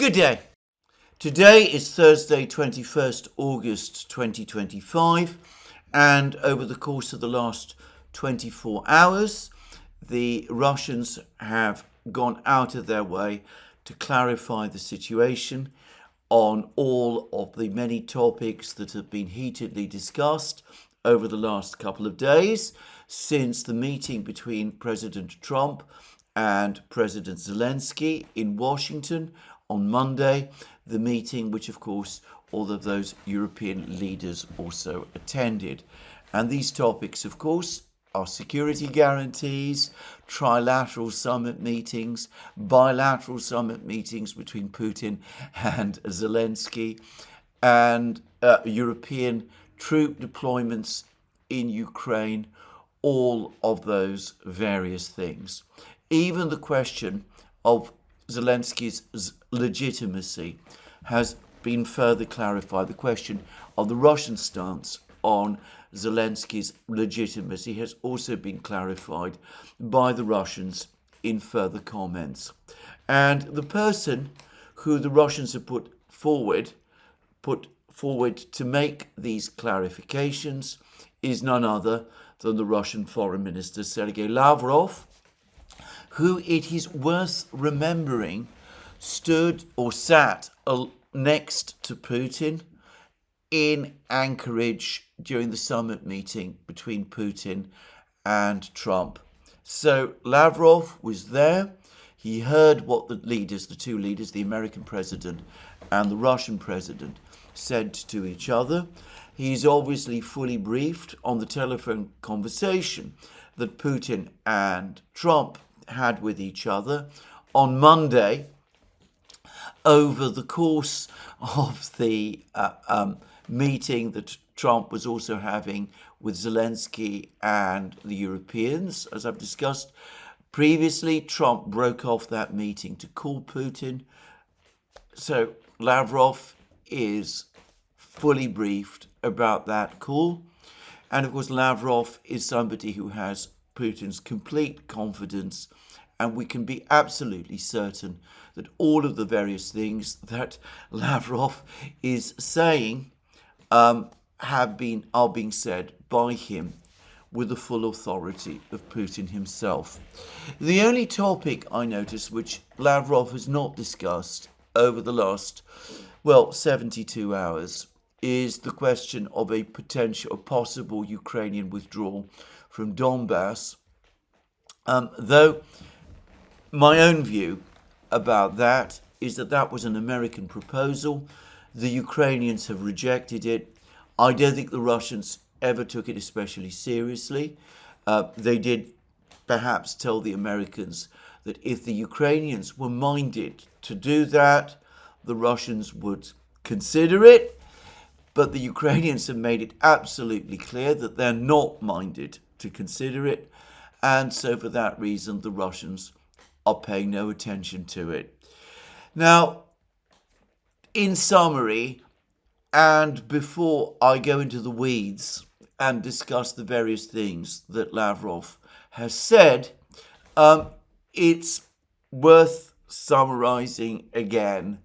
Good day. Today is Thursday, 21st August 2025, and over the course of the last 24 hours, the Russians have gone out of their way to clarify the situation on all of the many topics that have been heatedly discussed over the last couple of days since the meeting between President Trump and President Zelensky in Washington on Monday, the meeting which, of course, all of those European leaders also attended. And these topics, of course, are security guarantees, trilateral summit meetings, bilateral summit meetings between Putin and Zelensky, and European troop deployments in Ukraine, all of those various things. Even the question of Zelensky's legitimacy has been further clarified. The question of the Russian stance on Zelensky's legitimacy has also been clarified by the Russians in further comments. And the person who the Russians have put forward to make these clarifications is none other than the Russian Foreign Minister Sergei Lavrov, who, it is worth remembering, stood or sat next to Putin in Anchorage during the summit meeting between Putin and Trump. So Lavrov was there. He heard what the two leaders, the American president and the Russian president, said to each other. He's obviously fully briefed on the telephone conversation that Putin and Trump had with each other on Monday over the course of the meeting that Trump was also having with Zelensky and the Europeans. As I've discussed previously, Trump broke off that meeting to call Putin. So Lavrov is fully briefed about that call. And of course, Lavrov is somebody who has Putin's complete confidence, and we can be absolutely certain that all of the various things that Lavrov is saying are being said by him with the full authority of Putin himself. The only topic I noticed which Lavrov has not discussed over the last 72 hours is the question of a possible Ukrainian withdrawal from Donbass, though my own view about that is that was an American proposal. The Ukrainians have rejected it. I don't think the Russians ever took it especially seriously. They did perhaps tell the Americans that if the Ukrainians were minded to do that, the Russians would consider it. But the Ukrainians have made it absolutely clear that they're not minded to consider it. And so for that reason, the Russians are paying no attention to it. Now, in summary, and before I go into the weeds and discuss the various things that Lavrov has said, it's worth summarizing again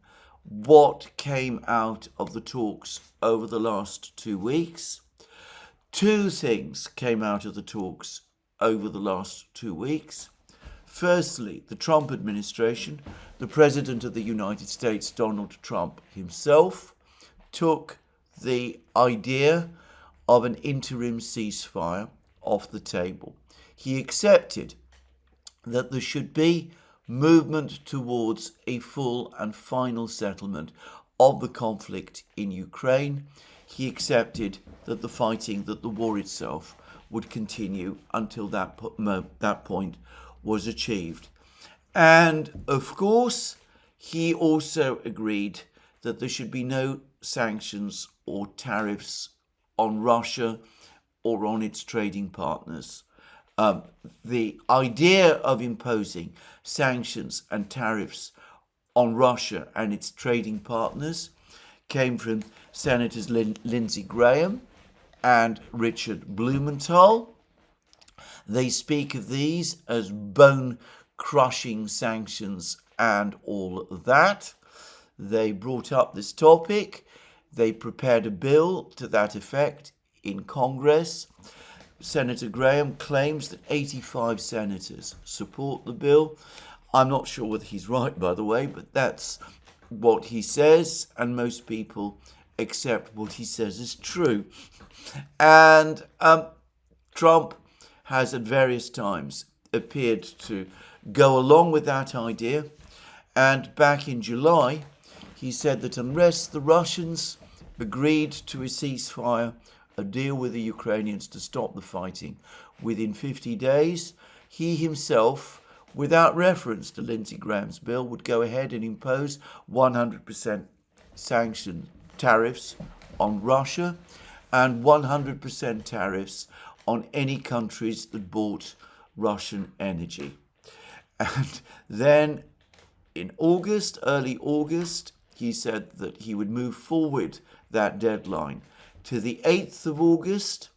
what came out of the talks over the last 2 weeks. Two things came out of the talks over the last 2 weeks. Firstly, the Trump administration, the President of the United States, Donald Trump himself, took the idea of an interim ceasefire off the table. He accepted that there should be movement towards a full and final settlement of the conflict in Ukraine. He accepted that the fighting, that the war itself would continue until that point was achieved. And of course, he also agreed that there should be no sanctions or tariffs on Russia or on its trading partners. The idea of imposing sanctions and tariffs on Russia and its trading partners came from Senators Lindsey Graham and Richard Blumenthal. They speak of these as bone-crushing sanctions and all that. they brought up this topic. They prepared a bill to that effect in Congress. Senator Graham claims that 85 senators support the bill. I'm not sure whether he's right, by the way, but that's what he says, and most people accept what he says is true. And Trump has at various times appeared to go along with that idea. And back in July, he said that unless the Russians agreed to a ceasefire, a deal with the Ukrainians to stop the fighting within 50 days, he himself, without reference to Lindsey Graham's bill, would go ahead and impose 100% sanction tariffs on Russia and 100% tariffs on any countries that bought Russian energy. And then in August, early August, he said that he would move forward that deadline to the 8th of August.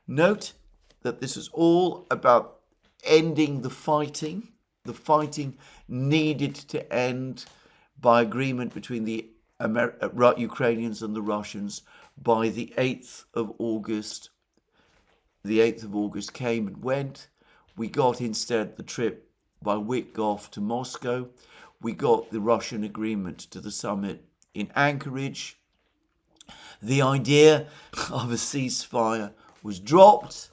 Note that this is all about ending the fighting. The fighting needed to end by agreement between the Ukrainians and the Russians by the 8th of August. The 8th of August came and went. We got instead the trip by Witkoff to Moscow. We got the Russian agreement to the summit in Anchorage. The idea of a ceasefire was dropped,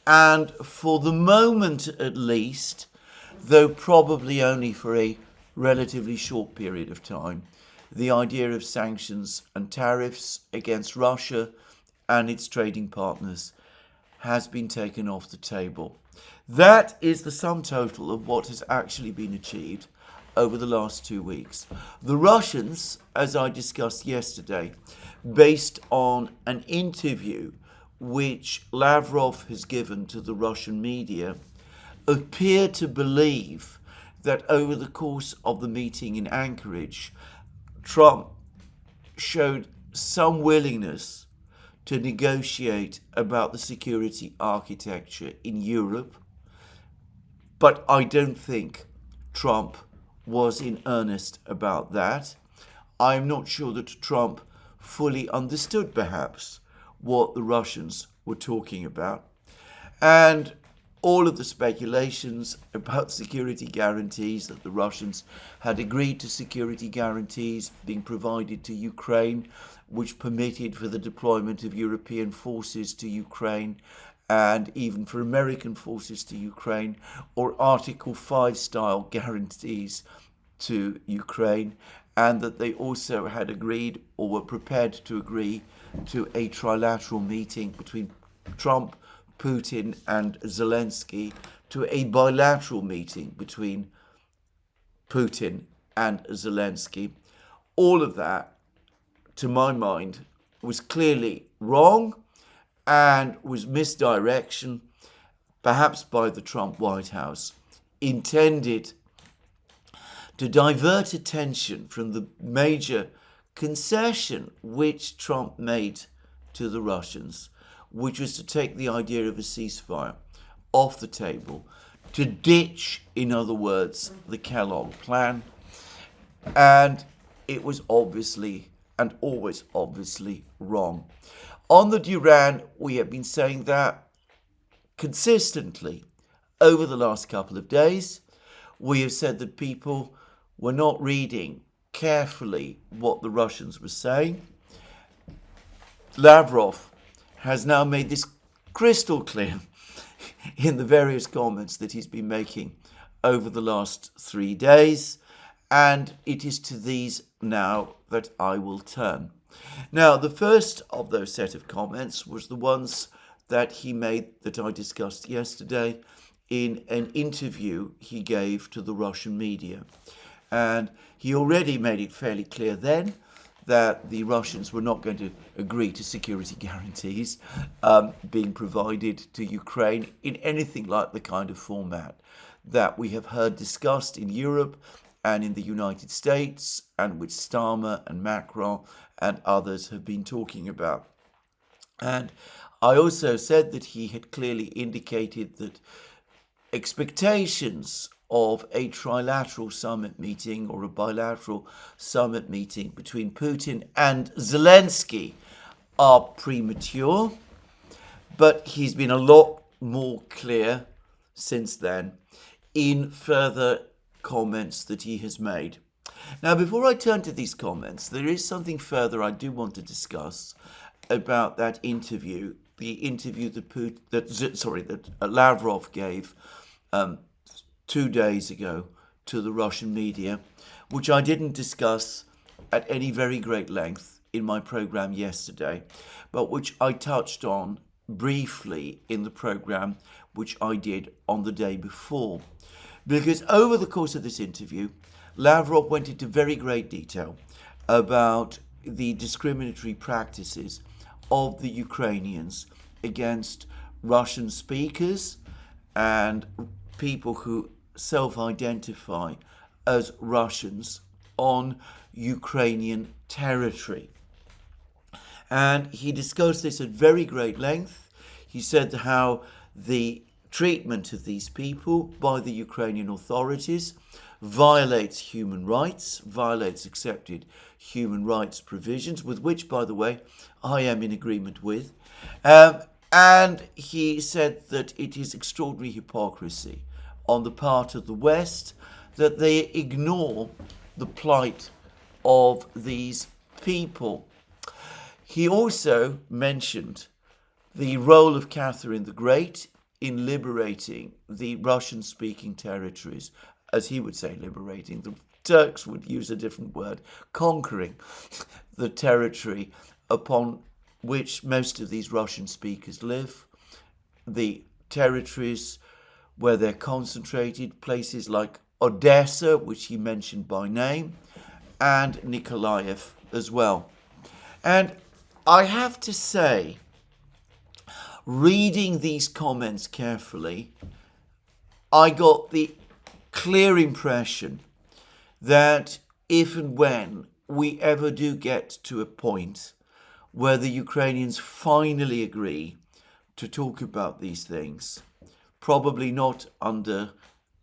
and for the moment at least, though probably only for a relatively short period of time, the idea of sanctions and tariffs against Russia and its trading partners has been taken off the table. That is the sum total of what has actually been achieved over the last 2 weeks. The Russians, as I discussed yesterday, based on an interview which Lavrov has given to the Russian media, appear to believe that over the course of the meeting in Anchorage, Trump showed some willingness to negotiate about the security architecture in Europe, but I don't think Trump was in earnest about that. I'm not sure that Trump fully understood, perhaps, what the Russians were talking about. And all of the speculations about security guarantees, that the Russians had agreed to security guarantees being provided to Ukraine, which permitted for the deployment of European forces to Ukraine and even for American forces to Ukraine, or Article 5 style guarantees to Ukraine, and that they also had agreed or were prepared to agree to a trilateral meeting between Trump, Putin and Zelensky, to a bilateral meeting between Putin and Zelensky. All of that, to my mind, was clearly wrong and was misdirection, perhaps by the Trump White House, intended to divert attention from the major concession which Trump made to the Russians, which was to take the idea of a ceasefire off the table, to ditch, in other words, the Kellogg plan. And it was obviously and always obviously wrong. On the Duran, we have been saying that consistently over the last couple of days. We have said that people were not reading carefully what the Russians were saying. Lavrov has now made this crystal clear in the various comments that he's been making over the last 3 days, and it is to these now that I will turn. Now, the first of those set of comments was the ones that he made that I discussed yesterday in an interview he gave to the Russian media. And he already made it fairly clear then that the Russians were not going to agree to security guarantees being provided to Ukraine in anything like the kind of format that we have heard discussed in Europe and in the United States, and which Starmer and Macron and others have been talking about. And I also said that he had clearly indicated that expectations of a trilateral summit meeting or a bilateral summit meeting between Putin and Zelensky are premature, but he's been a lot more clear since then in further comments that he has made. Now, before I turn to these comments, there is something further I do want to discuss about that interview, the interview that Lavrov gave 2 days ago to the Russian media, which I didn't discuss at any very great length in my program yesterday, but which I touched on briefly in the program which I did on the day before. Because over the course of this interview, Lavrov went into very great detail about the discriminatory practices of the Ukrainians against Russian speakers and people who self-identify as Russians on Ukrainian territory. And he discussed this at very great length. He said how the treatment of these people by the Ukrainian authorities violates human rights, violates accepted human rights provisions, with which, by the way, I am in agreement with. And he said that it is extraordinary hypocrisy on the part of the West that they ignore the plight of these people. He also mentioned the role of Catherine the Great in liberating the Russian-speaking territories, as he would say liberating. The Turks would use a different word, conquering the territory upon which most of these Russian speakers live, the territories where they're concentrated, places like Odessa, which he mentioned by name, and Nikolaev as well. And I have to say, reading these comments carefully, I got the clear impression that if and when we ever do get to a point where the Ukrainians finally agree to talk about these things, probably not under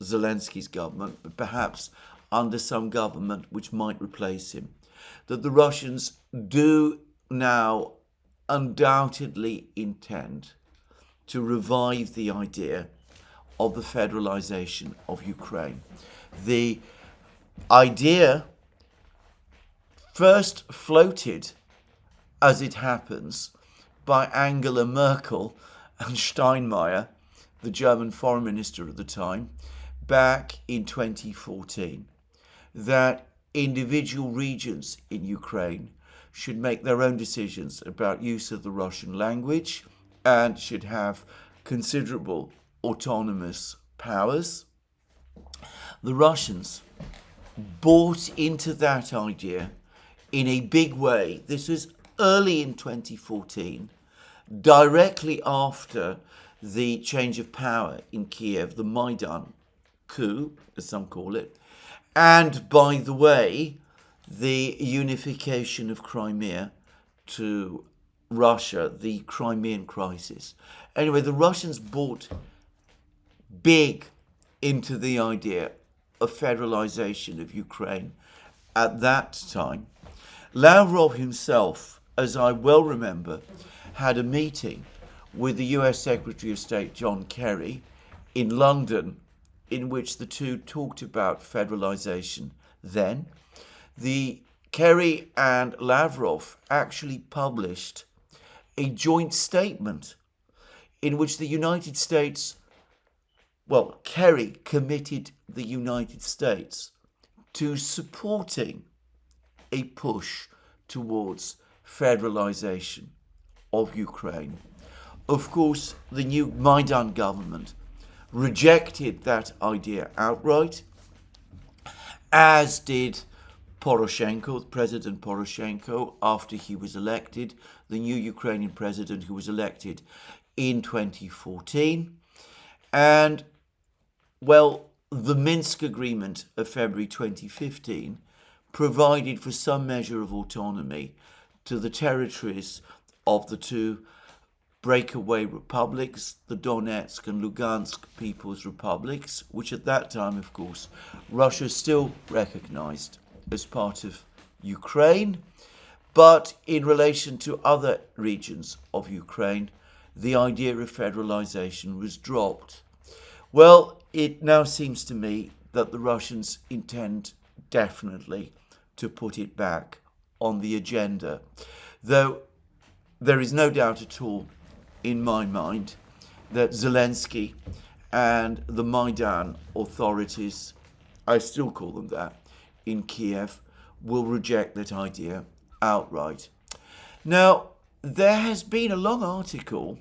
Zelensky's government, but perhaps under some government which might replace him, that the Russians do now undoubtedly intend to revive the idea of the federalization of Ukraine. The idea first floated, as it happens, by Angela Merkel and Steinmeier, the German foreign minister at the time, back in 2014, that individual regions in Ukraine should make their own decisions about use of the Russian language and should have considerable autonomous powers. The Russians bought into that idea in a big way. This was early in 2014, directly after the change of power in Kiev, the Maidan coup, as some call it, and, by the way, the unification of Crimea to Russia, the Crimean crisis. Anyway, the Russians bought big into the idea of federalization of Ukraine at that time. Lavrov himself, as I well remember, had a meeting with the US Secretary of State John Kerry in London, in which the two talked about federalization then. The Kerry and Lavrov actually published a joint statement in which the United States, Kerry committed the United States to supporting a push towards federalization of Ukraine. Of course, the new Maidan government rejected that idea outright, as did Poroshenko, President Poroshenko, after he was elected, the new Ukrainian president who was elected in 2014. And, the Minsk Agreement of February 2015 provided for some measure of autonomy to the territories of the two breakaway republics, the Donetsk and Lugansk People's Republics, which at that time, of course, Russia still recognized as part of Ukraine. But in relation to other regions of Ukraine, the idea of federalization was dropped. Well, it now seems to me that the Russians intend definitely to put it back on the agenda, though there is no doubt at all in my mind that Zelensky and the Maidan authorities, I still call them that, in Kiev, will reject that idea outright. Now, there has been a long article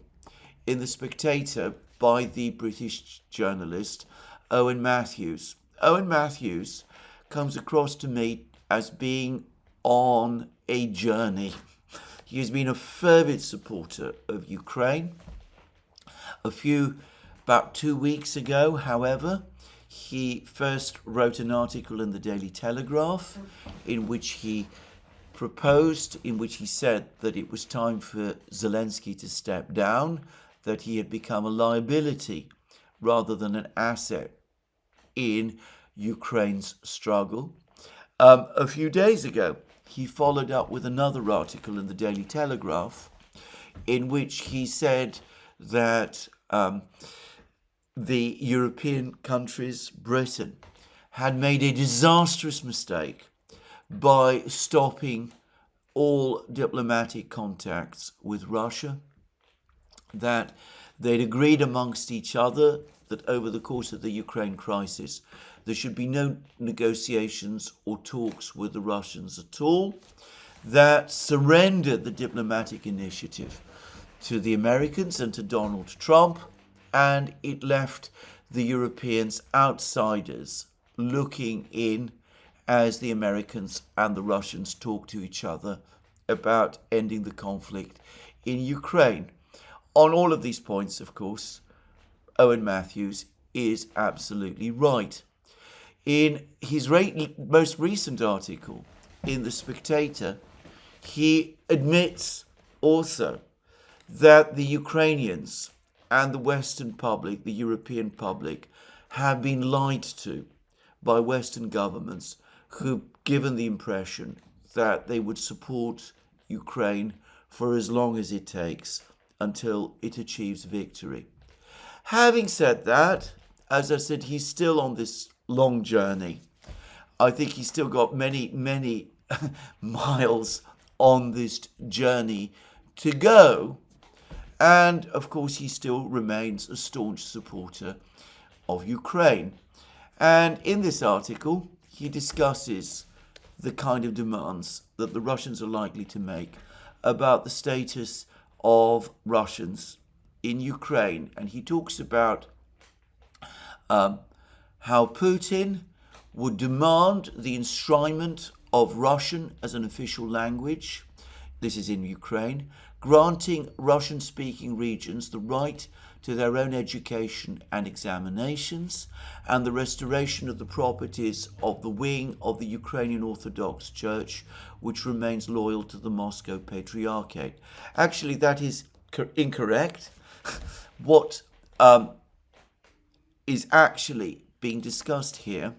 in The Spectator by the British journalist Owen Matthews. Owen Matthews comes across to me as being on a journey. He has been a fervent supporter of Ukraine. About 2 weeks ago, however, he first wrote an article in the Daily Telegraph in which he said that it was time for Zelensky to step down, that he had become a liability rather than an asset in Ukraine's struggle. A few days ago, he followed up with another article in the Daily Telegraph in which he said that the European countries, Britain, had made a disastrous mistake by stopping all diplomatic contacts with Russia, that they'd agreed amongst each other that over the course of the Ukraine crisis, there should be no negotiations or talks with the Russians at all, that surrendered the diplomatic initiative to the Americans and to Donald Trump, and it left the Europeans outsiders looking in as the Americans and the Russians talk to each other about ending the conflict in Ukraine. On all of these points, of course, Owen Matthews is absolutely right. In his most recent article in The Spectator, he admits also that the Ukrainians and the Western public, the European public, have been lied to by Western governments who've given the impression that they would support Ukraine for as long as it takes until it achieves victory. Having said that, as I said, he's still on this long journey. I think he's still got many, many miles on this journey to go. And of course, he still remains a staunch supporter of Ukraine. And in this article, he discusses the kind of demands that the Russians are likely to make about the status of Russians in Ukraine. And he talks about how Putin would demand the enshrinement of Russian as an official language. This is in Ukraine, granting Russian-speaking regions the right to their own education and examinations, and the restoration of the properties of the wing of the Ukrainian Orthodox Church, which remains loyal to the Moscow Patriarchate. Actually, that is incorrect. What is actually being discussed here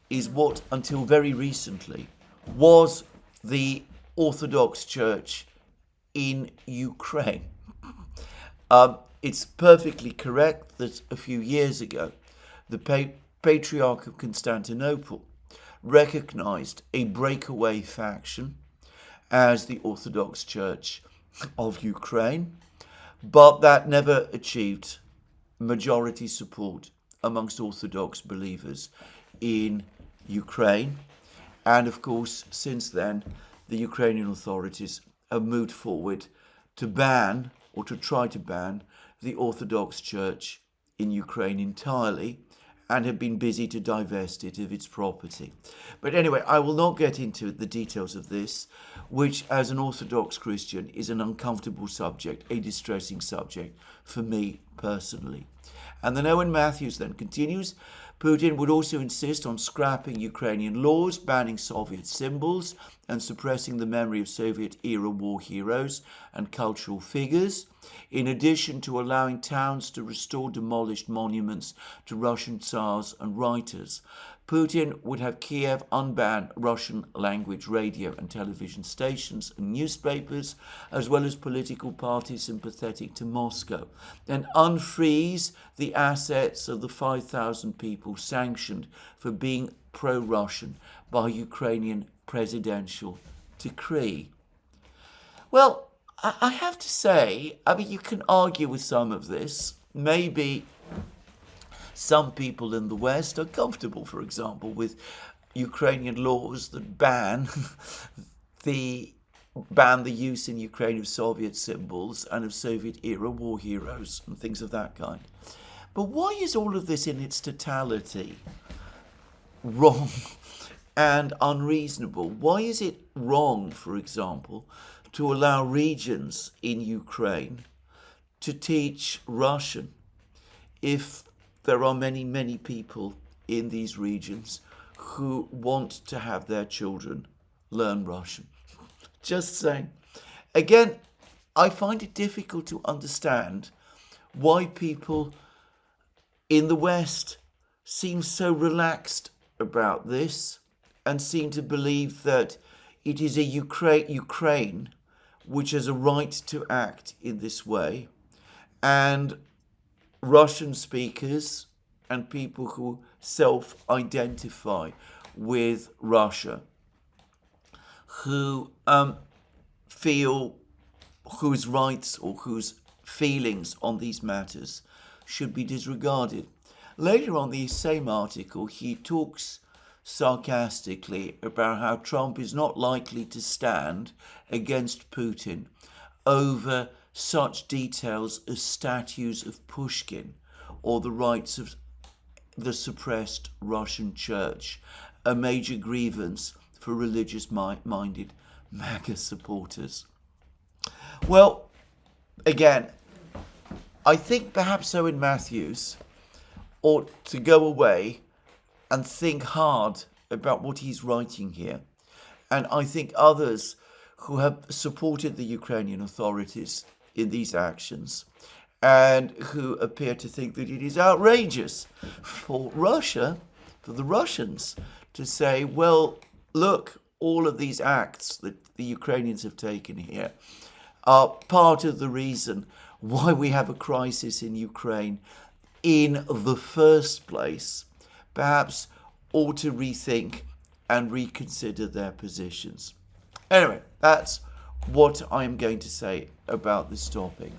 is what, until very recently, was the Orthodox Church in Ukraine. It's perfectly correct that a few years ago, the Patriarch of Constantinople recognized a breakaway faction as the Orthodox Church of Ukraine, but that never achieved majority support amongst Orthodox believers in Ukraine. And of course, since then, the Ukrainian authorities have moved forward to ban, or to try to ban, the Orthodox Church in Ukraine entirely, and have been busy to divest it of its property. But anyway, I will not get into the details of this, which as an Orthodox Christian is an uncomfortable subject, a distressing subject for me personally. And then Owen Matthews then continues Putin would also insist on scrapping Ukrainian laws, banning Soviet symbols, and suppressing the memory of Soviet-era war heroes and cultural figures, in addition to allowing towns to restore demolished monuments to Russian tsars and writers. Putin would have Kiev unban Russian-language radio and television stations and newspapers, as well as political parties sympathetic to Moscow, and unfreeze the assets of the 5,000 people sanctioned for being pro-Russian by Ukrainian presidential decree. Well, I have to say, I mean, you can argue with some of this. Maybe some people in the West are comfortable, for example, with Ukrainian laws that ban the use in Ukraine of Soviet symbols and of Soviet-era war heroes and things of that kind. But why is all of this in its totality wrong and unreasonable? Why is it wrong, for example, to allow regions in Ukraine to teach Russian if there are many, many people in these regions who want to have their children learn Russian? Just saying. Again, I find it difficult to understand why people in the West seem so relaxed about this and seem to believe that it is a Ukraine which has a right to act in this way, and Russian speakers and people who self-identify with Russia, who feel whose rights or whose feelings on these matters should be disregarded. Later on the same article, he talks sarcastically about how Trump is not likely to stand against Putin over such details as statues of Pushkin or the rights of the suppressed Russian church, a major grievance for religious-minded MAGA supporters. Well, again, I think perhaps Owen Matthews ought to go away and think hard about what he's writing here. And I think others who have supported the Ukrainian authorities in these actions and who appear to think that it is outrageous for Russia, for the Russians, to say, well, look, all of these acts that the Ukrainians have taken here are part of the reason why we have a crisis in Ukraine in the first place, perhaps ought to rethink and reconsider their positions. Anyway, that's what I'm going to say about this topic.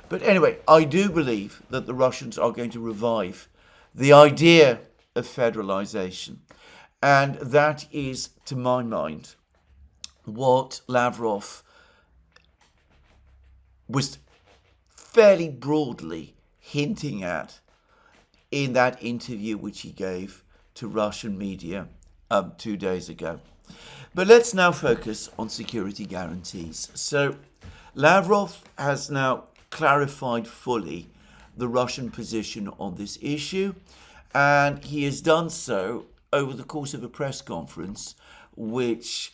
But anyway, I do believe that the Russians are going to revive the idea of federalization. And that is, to my mind, what Lavrov was fairly broadly hinting at in that interview which he gave to Russian media 2 days ago. But let's now focus on security guarantees. So Lavrov has now clarified fully the Russian position on this issue, and he has done so over the course of a press conference which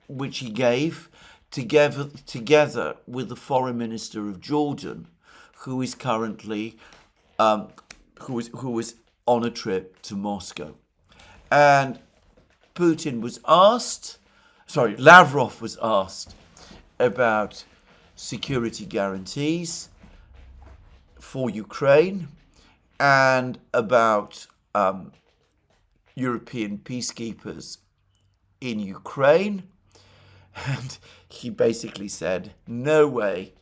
which he gave together with the foreign minister of Jordan, who is currently who is on a trip to Moscow. And Lavrov was asked about security guarantees for Ukraine and about European peacekeepers in Ukraine. And he basically said, no way,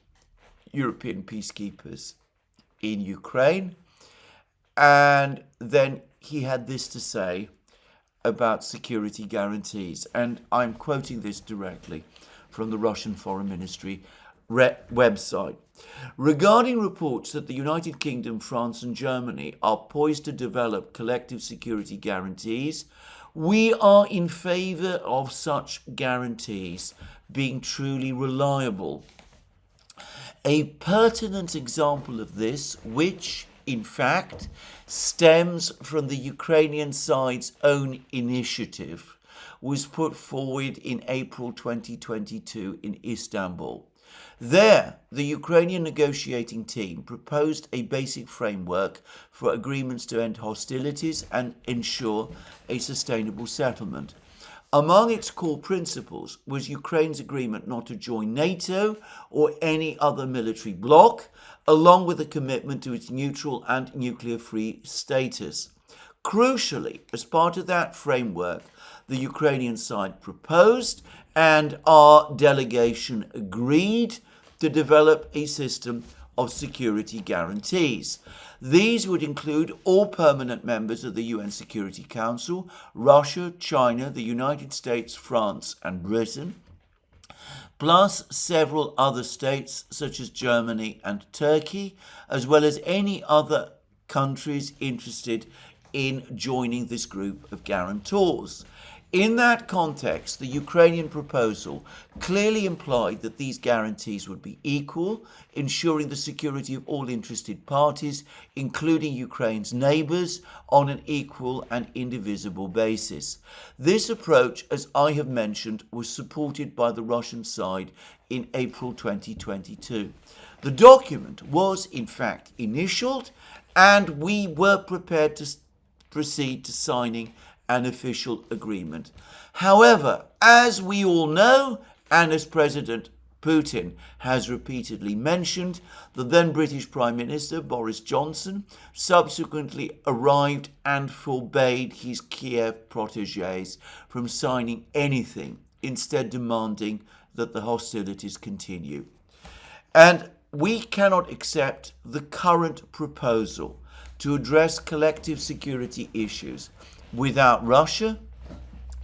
European peacekeepers in Ukraine. And then he had this to say about security guarantees. And I'm quoting this directly from the Russian Foreign Ministry website. Regarding reports that the United Kingdom, France and Germany are poised to develop collective security guarantees, we are in favour of such guarantees being truly reliable. A pertinent example of this, which in fact, stems from the Ukrainian side's own initiative, was put forward in April 2022 in Istanbul. There, the Ukrainian negotiating team proposed a basic framework for agreements to end hostilities and ensure a sustainable settlement. Among its core principles was Ukraine's agreement not to join NATO or any other military bloc, along with a commitment to its neutral and nuclear-free status. Crucially, as part of that framework, the Ukrainian side proposed and our delegation agreed to develop a system of security guarantees. These would include all permanent members of the UN Security Council, Russia, China, the United States, France, and Britain, plus several other states such as Germany and Turkey, as well as any other countries interested in joining this group of guarantors. In that context, the Ukrainian proposal clearly implied that these guarantees would be equal, ensuring the security of all interested parties, including Ukraine's neighbours, on an equal and indivisible basis. This approach, as I have mentioned, was supported by the Russian side in April 2022. The document was, in fact, initialed, and we were prepared to proceed to signing an official agreement. However, as we all know, and as President Putin has repeatedly mentioned, the then British Prime Minister Boris Johnson subsequently arrived and forbade his Kiev protégés from signing anything, instead demanding that the hostilities continue. And we cannot accept the current proposal to address collective security issues without Russia.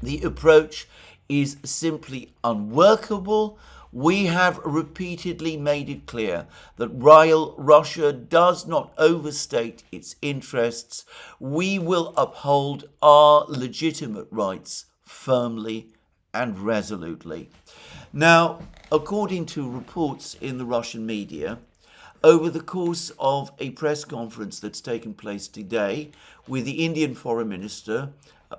The approach is simply unworkable. We have repeatedly made it clear that while Russia does not overstate its interests, we will uphold our legitimate rights firmly and resolutely. Now, according to reports in the Russian media, over the course of a press conference that's taken place today with the Indian Foreign Minister,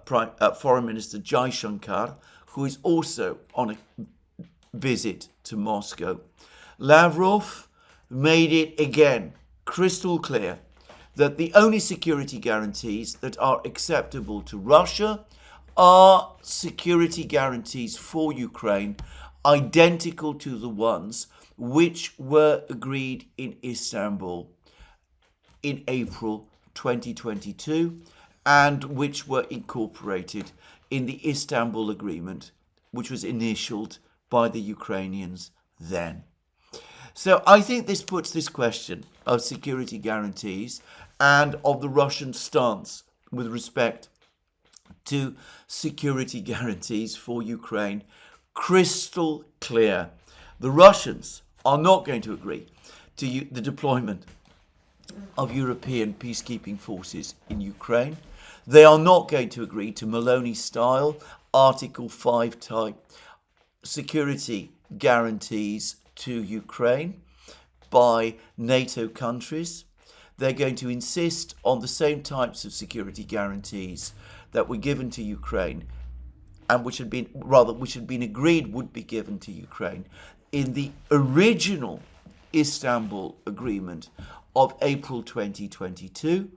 Foreign Minister Jai Shankar, who is also on a visit to Moscow, Lavrov made it again crystal clear that the only security guarantees that are acceptable to Russia are security guarantees for Ukraine, identical to the ones which were agreed in Istanbul in April 2022 and which were incorporated in the Istanbul Agreement, which was initialed by the Ukrainians then. So I think this puts this question of security guarantees and of the Russian stance with respect to security guarantees for Ukraine crystal clear. The Russians are not going to agree to the deployment of European peacekeeping forces in Ukraine. They are not going to agree to Maloney-style Article 5 type security guarantees to Ukraine by NATO countries. They're going to insist on the same types of security guarantees that were given to Ukraine and which had been agreed would be given to Ukraine in the original Istanbul Agreement of April 2022.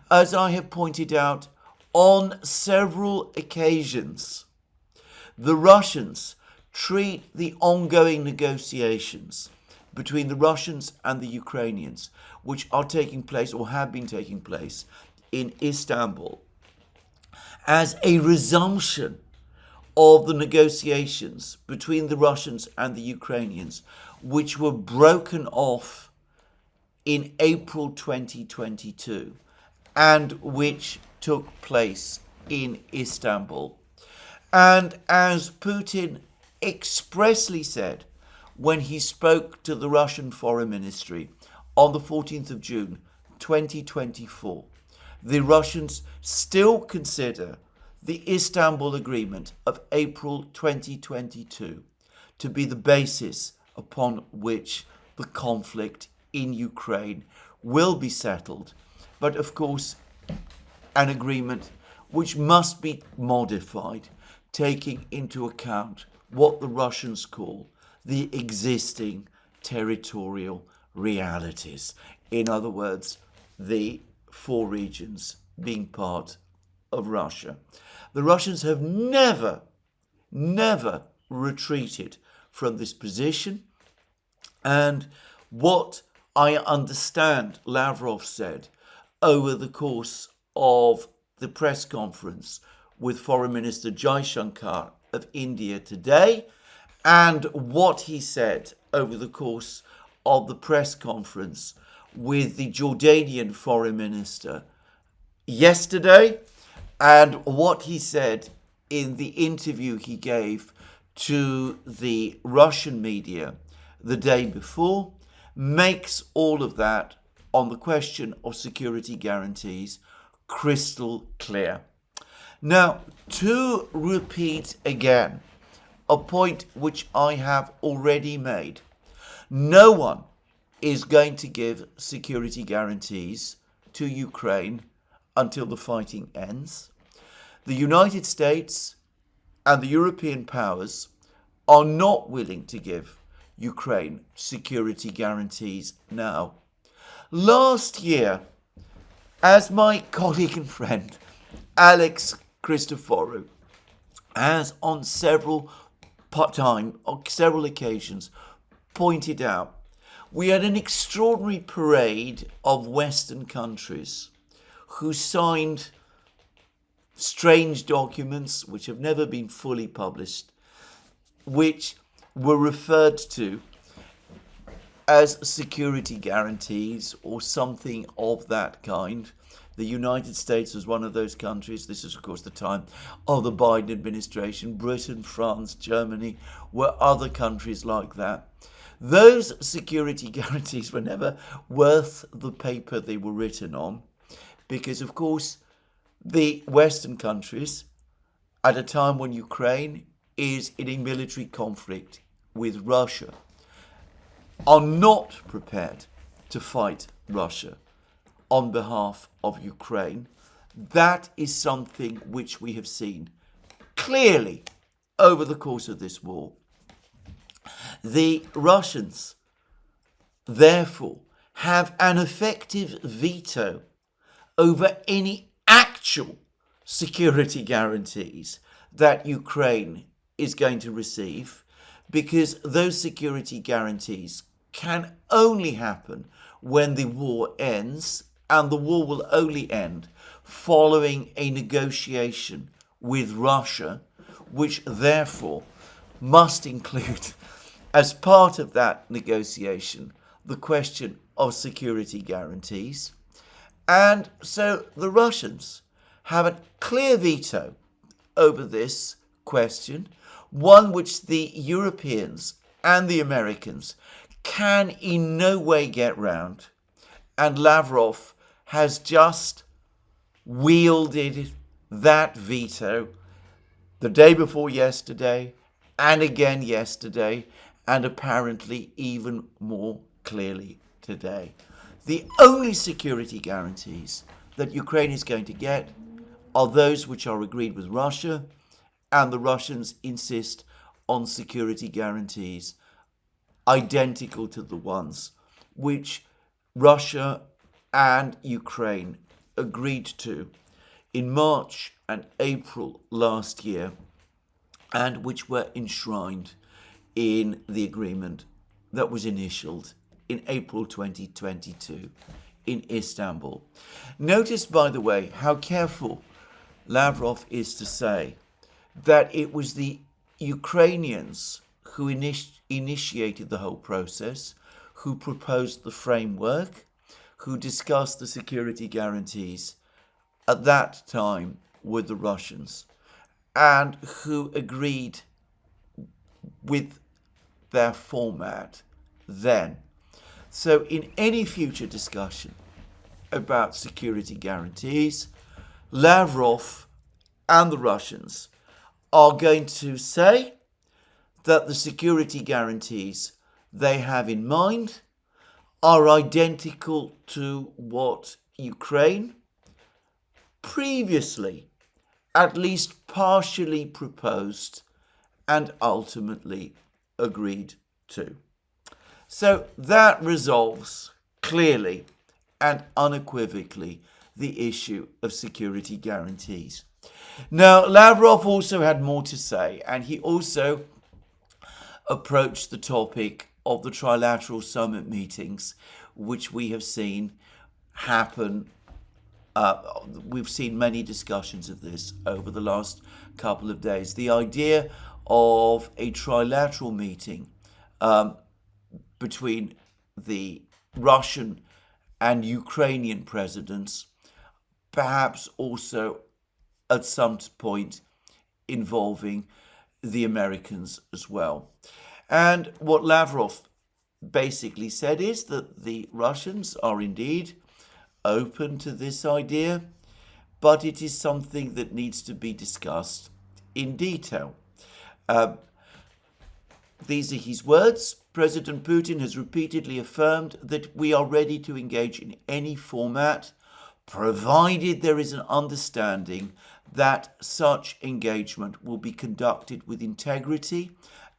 As I have pointed out on several occasions, the Russians treat the ongoing negotiations between the Russians and the Ukrainians, which are taking place or have been taking place in Istanbul, as a resumption of the negotiations between the Russians and the Ukrainians, which were broken off in April 2022 and which took place in Istanbul. And as Putin expressly said when he spoke to the Russian Foreign Ministry on the 14th of June 2024, the Russians still consider the Istanbul Agreement of April 2022 to be the basis upon which the conflict in Ukraine will be settled, but of course an agreement which must be modified, taking into account what the Russians call the existing territorial realities. In other words, the four regions being part of Russia. The Russians have never retreated from this position. And what I understand Lavrov said over the course of the press conference with Foreign Minister Jaishankar of India today, and what he said over the course of the press conference with the Jordanian Foreign Minister yesterday, and what he said in the interview he gave to the Russian media the day before, makes all of that on the question of security guarantees crystal clear. Now, to repeat again a point which I have already made, no one is going to give security guarantees to Ukraine until the fighting ends. The United States and the European powers are not willing to give Ukraine security guarantees now. Last year, as my colleague and friend Alex Christoforou has on several occasions pointed out, we had an extraordinary parade of Western countries who signed strange documents which have never been fully published, which were referred to as security guarantees or something of that kind. The United States was one of those countries. This is, of course, the time of the Biden administration. Britain, France, Germany were other countries like that. Those security guarantees were never worth the paper they were written on because, of course, the Western countries, at a time when Ukraine is in a military conflict with Russia, are not prepared to fight Russia on behalf of Ukraine. That is something which we have seen clearly over the course of this war. The Russians, therefore, have an effective veto over any actual security guarantees that Ukraine is going to receive, because those security guarantees can only happen when the war ends, and the war will only end following a negotiation with Russia, which therefore must include, as part of that negotiation, the question of security guarantees. And so the Russians have a clear veto over this question, one which the Europeans and the Americans can in no way get round. And Lavrov has just wielded that veto the day before yesterday and again yesterday, and apparently even more clearly today. The only security guarantees that Ukraine is going to get are those which are agreed with Russia, and the Russians insist on security guarantees identical to the ones which Russia and Ukraine agreed to in March and April last year, and which were enshrined in the agreement that was initialed in April 2022 in Istanbul. Notice, by the way, how careful Lavrov is to say that it was the Ukrainians who initiated the whole process, who proposed the framework, who discussed the security guarantees at that time with the Russians, and who agreed with their format then. So in any future discussion about security guarantees, Lavrov and the Russians are going to say that the security guarantees they have in mind are identical to what Ukraine previously at least partially proposed and ultimately agreed to. So that resolves clearly and unequivocally the issue of security guarantees. Now, Lavrov also had more to say, and he also approached the topic of the trilateral summit meetings, which we have seen happen. We've seen many discussions of this over the last couple of days. The idea of a trilateral meeting between the Russian and Ukrainian presidents, perhaps also at some point involving the Americans as well. And what Lavrov basically said is that the Russians are indeed open to this idea, but it is something that needs to be discussed in detail. These are his words. President Putin has repeatedly affirmed that we are ready to engage in any format, provided there is an understanding that such engagement will be conducted with integrity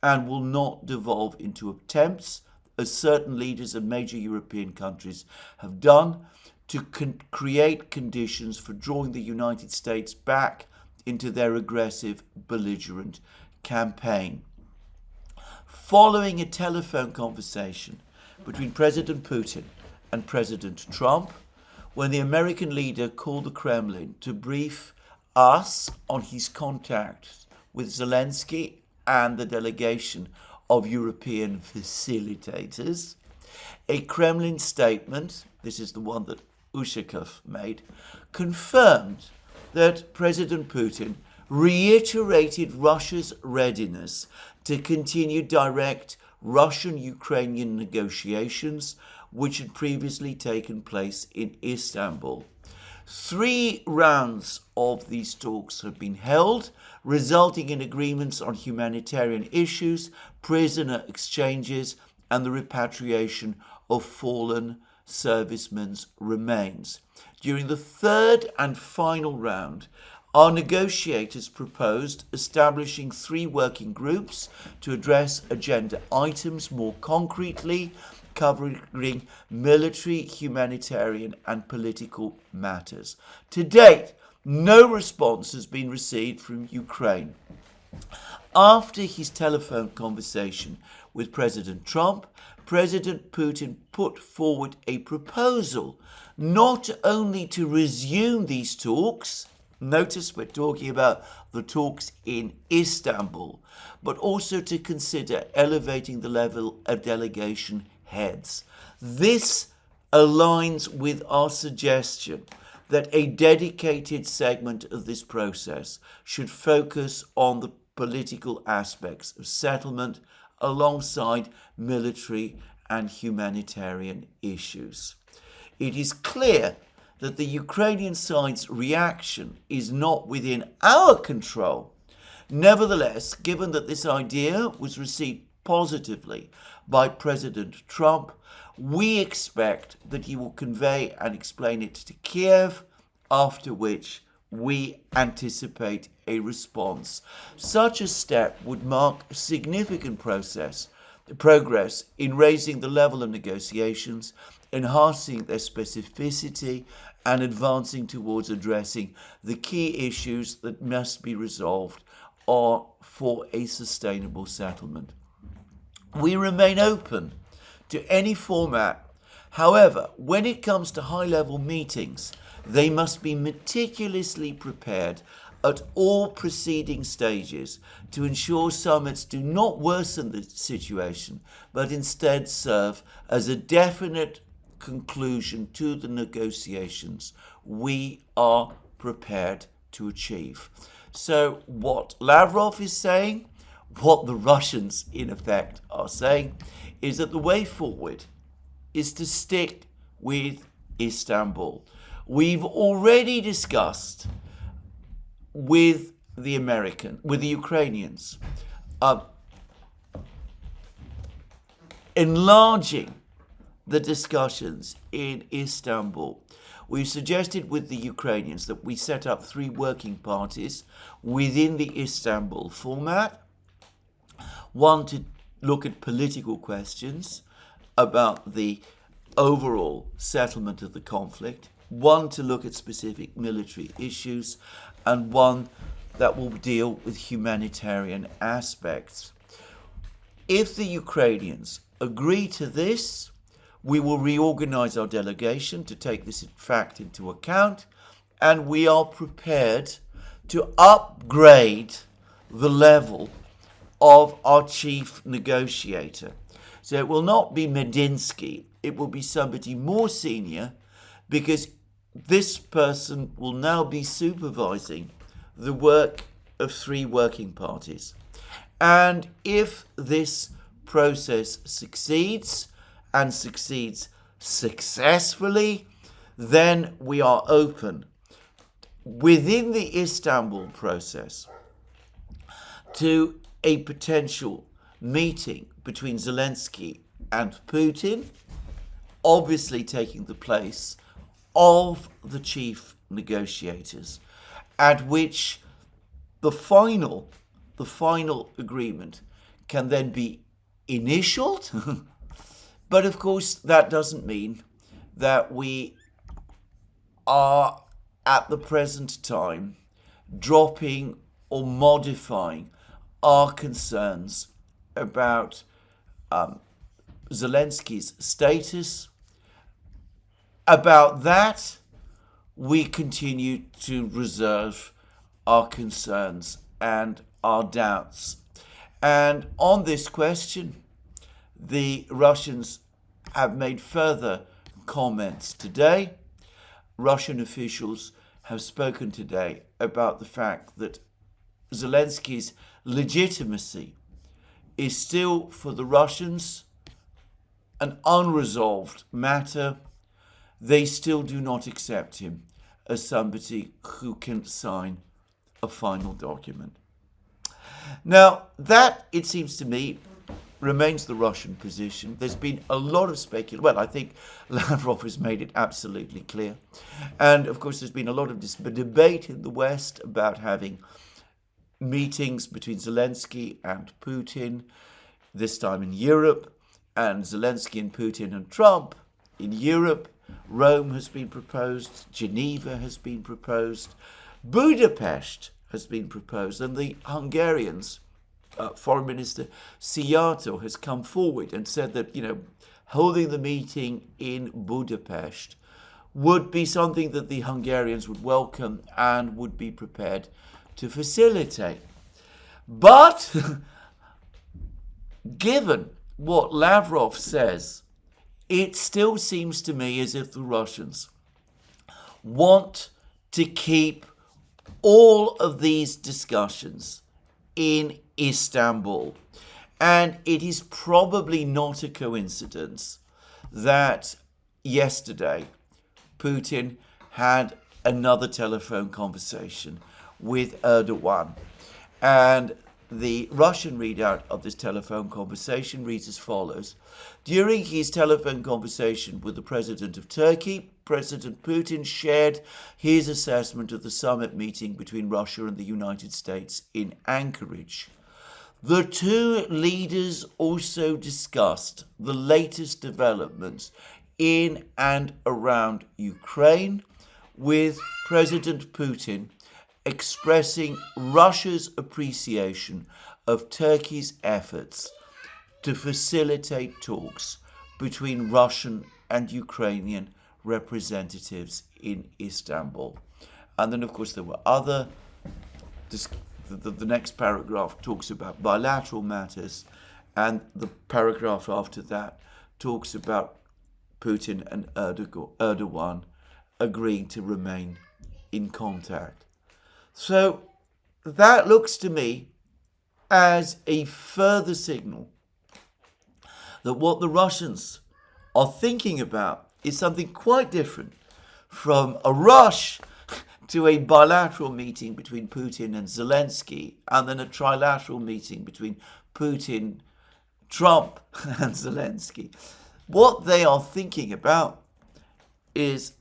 and will not devolve into attempts, as certain leaders of major European countries have done, to create conditions for drawing the United States back into their aggressive, belligerent campaign. Following a telephone conversation between President Putin and President Trump, when the American leader called the Kremlin to brief us on his contacts with Zelensky and the delegation of European facilitators, a Kremlin statement, this is the one that Ushakov made, confirmed that President Putin reiterated Russia's readiness to continue direct Russian-Ukrainian negotiations, which had previously taken place in Istanbul. 3 rounds of these talks have been held, resulting in agreements on humanitarian issues, prisoner exchanges, and the repatriation of fallen servicemen's remains. During the 3rd and final round, our negotiators proposed establishing 3 working groups to address agenda items more concretely, covering military, humanitarian, and political matters. To date, no response has been received from Ukraine. After his telephone conversation with President Trump, President Putin put forward a proposal not only to resume these talks, notice we're talking about the talks in Istanbul, but also to consider elevating the level of delegation heads. This aligns with our suggestion that a dedicated segment of this process should focus on the political aspects of settlement alongside military and humanitarian issues. It is clear that the Ukrainian side's reaction is not within our control. Nevertheless, given that this idea was received positively by President Trump, we expect that he will convey and explain it to Kiev, after which we anticipate a response. Such a step would mark a significant progress in raising the level of negotiations, enhancing their specificity, and advancing towards addressing the key issues that must be resolved for a sustainable settlement. We remain open to any format. However, when it comes to high-level meetings, they must be meticulously prepared at all preceding stages to ensure summits do not worsen the situation, but instead serve as a definite conclusion to the negotiations we are prepared to achieve. So what Lavrov is saying, what the Russians in effect are saying, is that the way forward is to stick with Istanbul. We've already discussed with the Ukrainians, enlarging the discussions in Istanbul. We've suggested with the Ukrainians that we set up 3 working parties within the Istanbul format. One to look at political questions about the overall settlement of the conflict, one to look at specific military issues, and one that will deal with humanitarian aspects. If the Ukrainians agree to this, we will reorganize our delegation to take this fact into account, and we are prepared to upgrade the level of our chief negotiator. So it will not be Medinsky, it will be somebody more senior, because this person will now be supervising the work of 3 working parties. And if this process succeeds, and succeeds successfully, then we are open within the Istanbul process to a potential meeting between Zelensky and Putin, obviously taking the place of the chief negotiators, at which the final agreement can then be initialed. But of course, that doesn't mean that we are at the present time dropping or modifying our concerns about Zelensky's status. About that, we continue to reserve our concerns and our doubts. And on this question, the Russians have made further comments today. Russian officials have spoken today about the fact that Zelensky's legitimacy is still, for the Russians, an unresolved matter. They still do not accept him as somebody who can sign a final document. Now, that, it seems to me, remains the Russian position. There's been a lot of speculation. Well, I think Lavrov has made it absolutely clear. And, of course, there's been a lot of debate in the West about having meetings between Zelensky and Putin, this time in Europe, and Zelensky and Putin and Trump in Europe. Rome has been proposed, Geneva has been proposed, Budapest has been proposed, and the Hungarians, Foreign Minister Szijjártó has come forward and said that, holding the meeting in Budapest would be something that the Hungarians would welcome and would be prepared to facilitate. But given what Lavrov says, it still seems to me as if the Russians want to keep all of these discussions in Istanbul. And it is probably not a coincidence that yesterday Putin had another telephone conversation with Erdogan. And the Russian readout of this telephone conversation reads as follows. During his telephone conversation with the president of Turkey, President Putin shared his assessment of the summit meeting between Russia and the United States in Anchorage. The two leaders also discussed the latest developments in and around Ukraine, with President Putin expressing Russia's appreciation of Turkey's efforts to facilitate talks between Russian and Ukrainian representatives in Istanbul. And then, of course, there were other. The next paragraph talks about bilateral matters, and the paragraph after that talks about Putin and Erdogan agreeing to remain in contact. So that looks to me as a further signal that what the Russians are thinking about is something quite different from a rush to a bilateral meeting between Putin and Zelensky, and then a trilateral meeting between Putin, Trump, and Zelensky. What they are thinking about is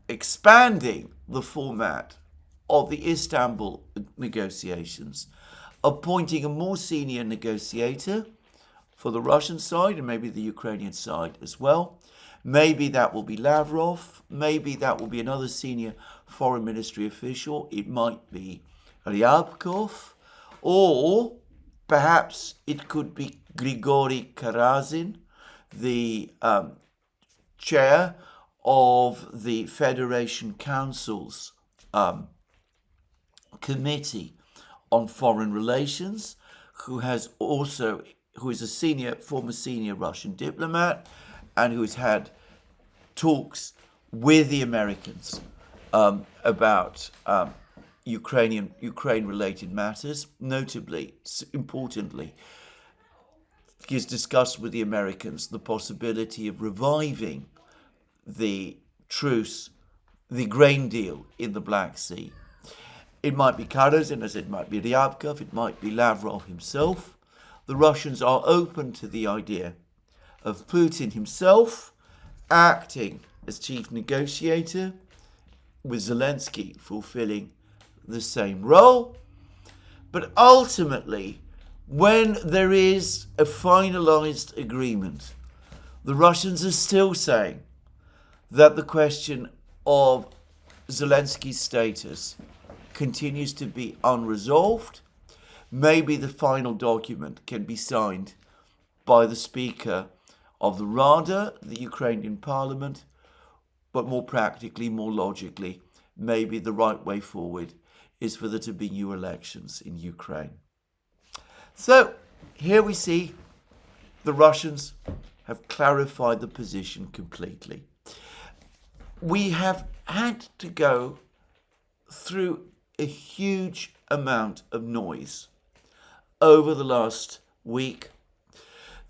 expanding the format of the Istanbul negotiations, appointing a more senior negotiator for the Russian side and maybe the Ukrainian side as well. Maybe that will be Lavrov. Maybe that will be another senior foreign ministry official. It might be Ryabkov. Or perhaps it could be Grigory Karazin, the chair of the Federation Council's Committee on Foreign Relations, who is a former senior Russian diplomat and who has had talks with the Americans about Ukraine-related matters. Notably, importantly, he has discussed with the Americans the possibility of reviving the truce, the grain deal in the Black Sea. It might be Karazin, as it might be Ryabkov, it might be Lavrov himself. The Russians are open to the idea of Putin himself acting as chief negotiator, with Zelensky fulfilling the same role. But ultimately, when there is a finalized agreement, the Russians are still saying that the question of Zelensky's status continues to be unresolved. Maybe the final document can be signed by the Speaker of the Rada, the Ukrainian Parliament, but more practically, more logically, maybe the right way forward is for there to be new elections in Ukraine. So here we see the Russians have clarified the position completely. We have had to go through a huge amount of noise over the last week.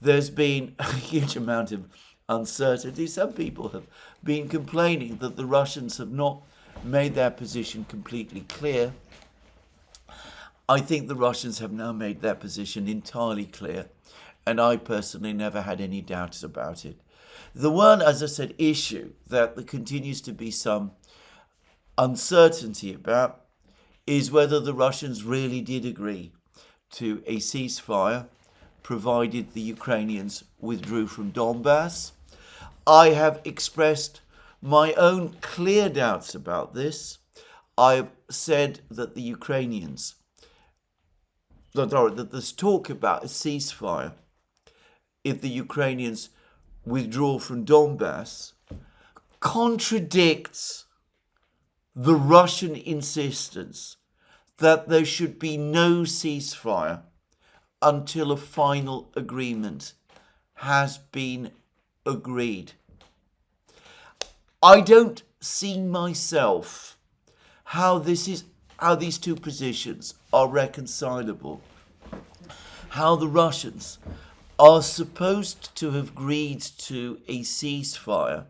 There's been a huge amount of uncertainty. Some people have been complaining that the Russians have not made their position completely clear. I think the Russians have now made their position entirely clear, and I personally never had any doubts about it. The one, as I said, issue that there continues to be some uncertainty about is whether the Russians really did agree to a ceasefire, provided the Ukrainians withdrew from Donbass. I have expressed my own clear doubts about this. I've said that the Ukrainians, that there's talk about a ceasefire if the Ukrainians withdraw from Donbass, contradicts the Russian insistence that there should be no ceasefire until a final agreement has been agreed. I don't see myself how these two positions are reconcilable. How the Russians are supposed to have agreed to a ceasefire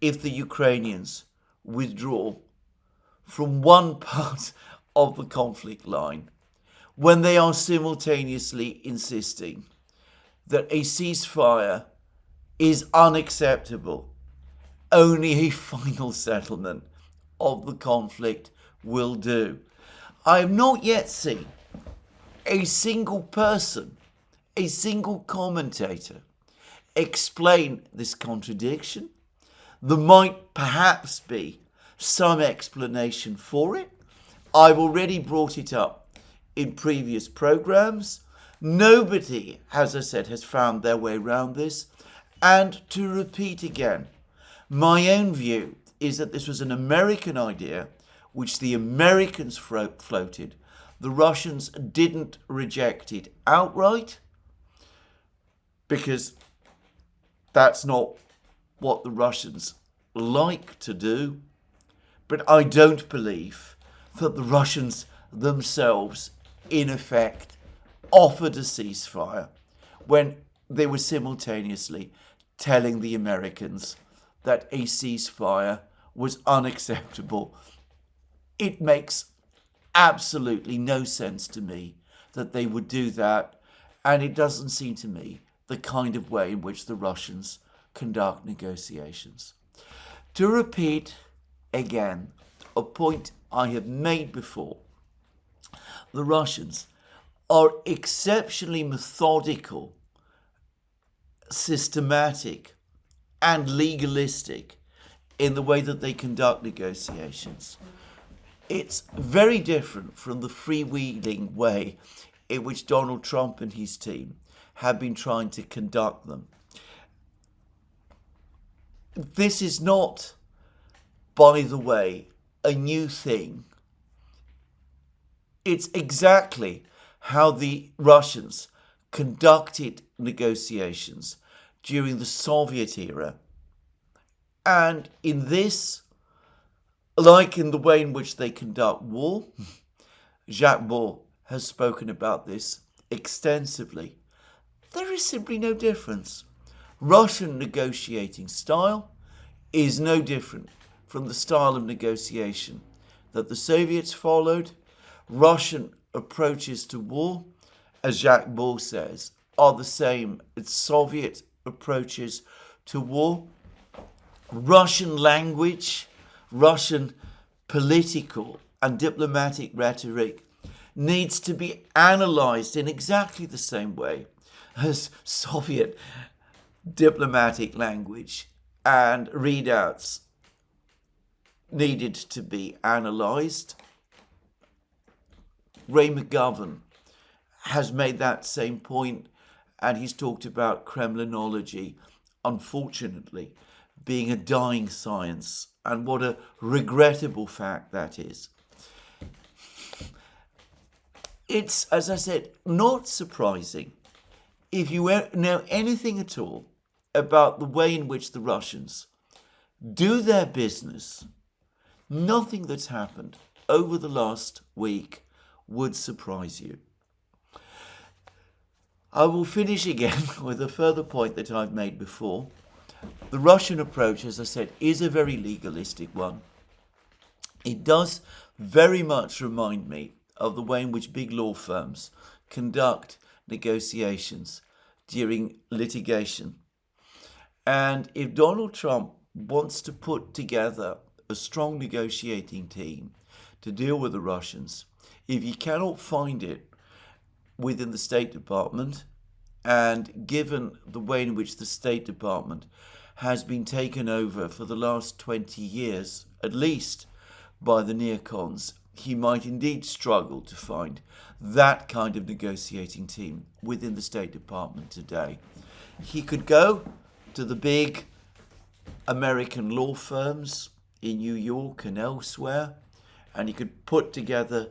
if the Ukrainians withdraw from one part of the conflict line, when they are simultaneously insisting that a ceasefire is unacceptable. Only a final settlement of the conflict will do. I have not yet seen a single person, a single commentator explain this contradiction. There might perhaps be some explanation for it. I've already brought it up in previous programs. Nobody, as I said, has found their way around this. And to repeat again, my own view is that this was an American idea which the Americans floated. The Russians didn't reject it outright because that's not what the Russians like to do. But I don't believe that the Russians themselves, in effect, offered a ceasefire when they were simultaneously telling the Americans that a ceasefire was unacceptable. It makes absolutely no sense to me that they would do that, and it doesn't seem to me the kind of way in which the Russians conduct negotiations. To repeat again a point I have made before, the Russians are exceptionally methodical, systematic, and legalistic in the way that they conduct negotiations. It's very different from the freewheeling way in which Donald Trump and his team have been trying to conduct them. This is not, by the way, a new thing. It's exactly how the Russians conducted negotiations during the Soviet era. And in this, like in the way in which they conduct war, Jacques Beau has spoken about this extensively, there is simply no difference. Russian negotiating style is no different from the style of negotiation that the Soviets followed. Russian approaches to war, as Jacques Beau says, are the same as Soviet approaches to war. Russian language, Russian political and diplomatic rhetoric needs to be analysed in exactly the same way as Soviet diplomatic language and readouts needed to be analysed. Ray McGovern has made that same point, and he's talked about Kremlinology, unfortunately, being a dying science, and what a regrettable fact that is. It's, as I said, not surprising if you know anything at all about the way in which the Russians do their business. Nothing that's happened over the last week would surprise you. I will finish again with a further point that I've made before. The Russian approach, as I said, is a very legalistic one. It does very much remind me of the way in which big law firms conduct negotiations during litigation. And if Donald Trump wants to put together a strong negotiating team to deal with the Russians, if he cannot find it within the State Department, and given the way in which the State Department has been taken over for the last 20 years, at least, by the neocons, he might indeed struggle to find that kind of negotiating team within the State Department today. He could go to the big American law firms in New York and elsewhere, and he could put together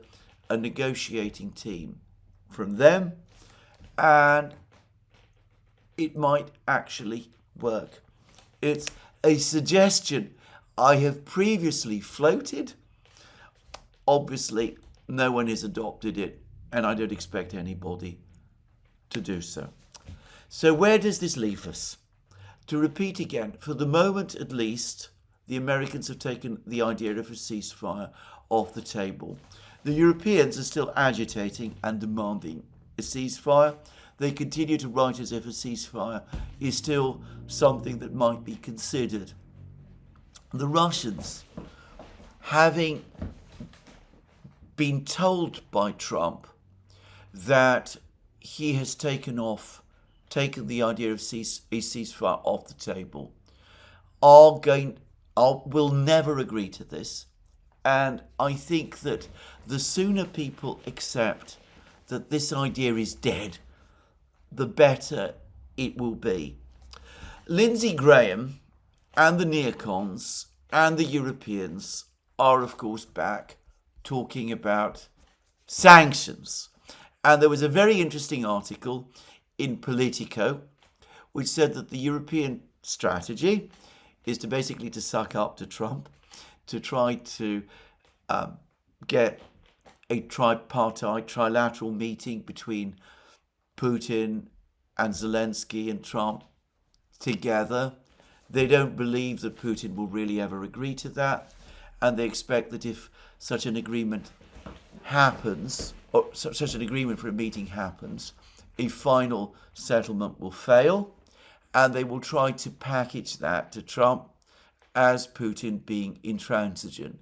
a negotiating team from them, and it might actually work. It's a suggestion I have previously floated. Obviously, no one has adopted it, and I don't expect anybody to do so. So where does this leave us? To repeat again, for the moment at least, the Americans have taken the idea of a ceasefire off the table. The Europeans are still agitating and demanding a ceasefire. They continue to write as if a ceasefire is still something that might be considered. The Russians, having been told by Trump that he has taken the idea of a ceasefire off the table, will never agree to this. And I think that the sooner people accept that this idea is dead, the better it will be. Lindsey Graham and the neocons and the Europeans are, of course, back talking about sanctions. And there was a very interesting article in Politico which said that the European strategy is to basically to suck up to Trump, to try to get a tripartite, trilateral meeting between Putin and Zelensky and Trump together. They don't believe that Putin will really ever agree to that, and they expect that if such an agreement happens, or such an agreement for a meeting happens, a final settlement will fail, and they will try to package that to Trump as Putin being intransigent,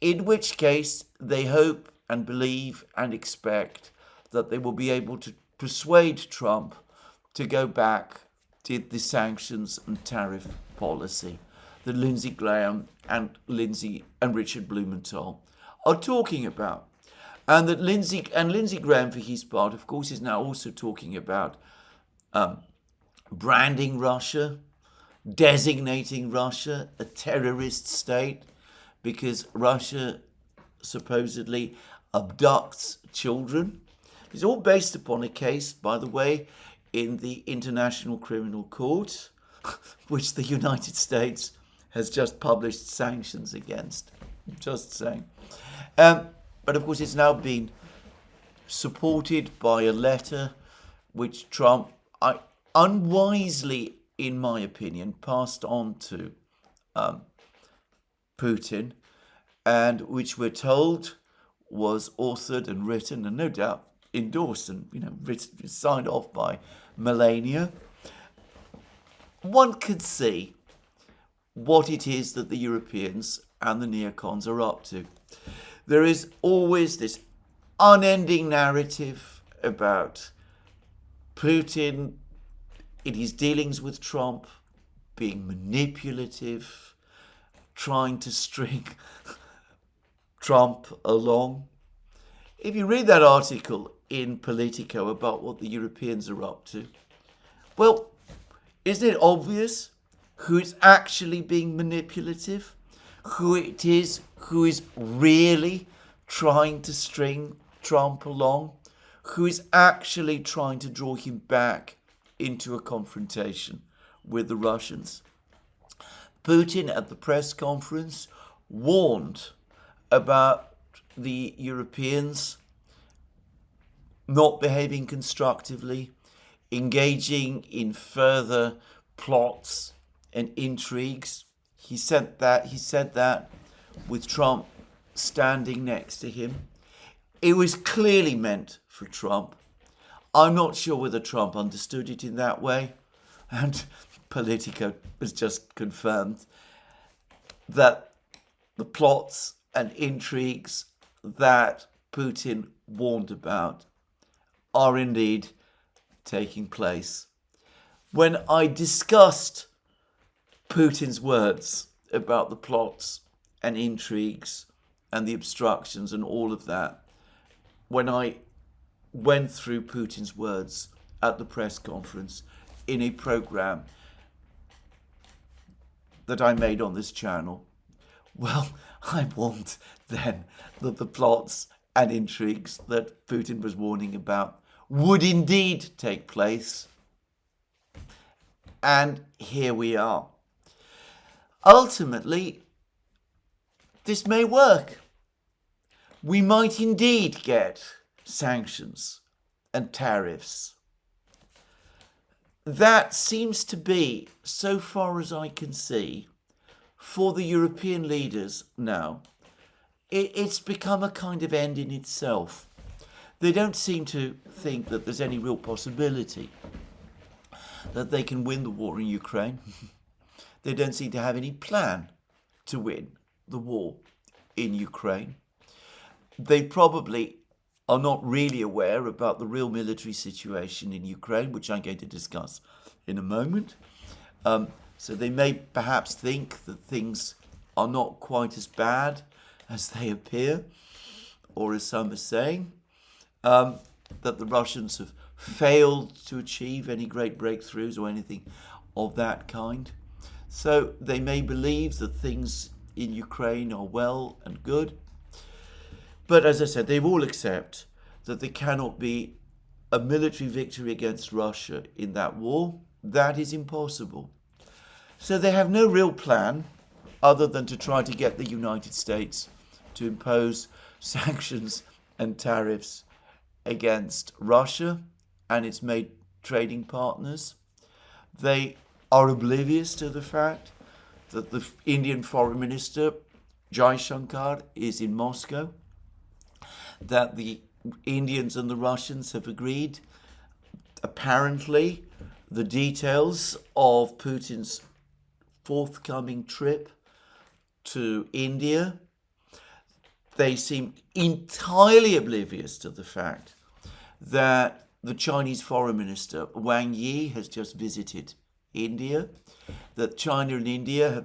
in which case they hope and believe and expect that they will be able to persuade Trump to go back to the sanctions and tariff policy that Lindsey Graham and Richard Blumenthal are talking about. And that Lindsey Graham, for his part, of course, is now also talking about branding Russia, designating Russia a terrorist state, because Russia supposedly abducts children. It's all based upon a case, by the way, in the International Criminal Court, which the United States has just published sanctions against. Just saying. But of course, it's now been supported by a letter which Trump, unwisely, in my opinion, passed on to Putin, and which we're told was authored and written and no doubt endorsed and signed off by Melania. One could see what it is that the Europeans and the neocons are up to. There is always this unending narrative about Putin in his dealings with Trump being manipulative, trying to string Trump along. If you read that article in Politico about what the Europeans are up to, well, isn't it obvious who is actually being manipulative? Who it is who is really trying to string Trump along? Who is actually trying to draw him back into a confrontation with the Russians? Putin at the press conference warned about the Europeans not behaving constructively, engaging in further plots and intrigues. He said that with Trump standing next to him. It was clearly meant for Trump. I'm not sure whether Trump understood it in that way. And Politico has just confirmed that the plots and intrigues that Putin warned about are indeed taking place. When I discussed Putin's words about the plots and intrigues and the obstructions and all of that, when I went through Putin's words at the press conference in a program that I made on this channel, well, I warned then that the plots and intrigues that Putin was warning about would indeed take place. And here we are. Ultimately, this may work. We might indeed get sanctions and tariffs. That seems to be, so far as I can see, for the European leaders now, it's become a kind of end in itself. They don't seem to think that there's any real possibility that they can win the war in Ukraine. They don't seem to have any plan to win the war in Ukraine. They probably are not really aware about the real military situation in Ukraine, which I'm going to discuss in a moment. So they may perhaps think that things are not quite as bad as they appear, or as some are saying, that the Russians have failed to achieve any great breakthroughs or anything of that kind. So they may believe that things in Ukraine are well and good. But as I said, they all accept that there cannot be a military victory against Russia in that war. That is impossible. So they have no real plan other than to try to get the United States to impose sanctions and tariffs against Russia and its main trading partners. They are oblivious to the fact that the Indian Foreign Minister, Jai Shankar, is in Moscow, that the Indians and the Russians have agreed, apparently, the details of Putin's forthcoming trip to India. They seem entirely oblivious to the fact that the Chinese Foreign Minister Wang Yi has just visited India, that China and India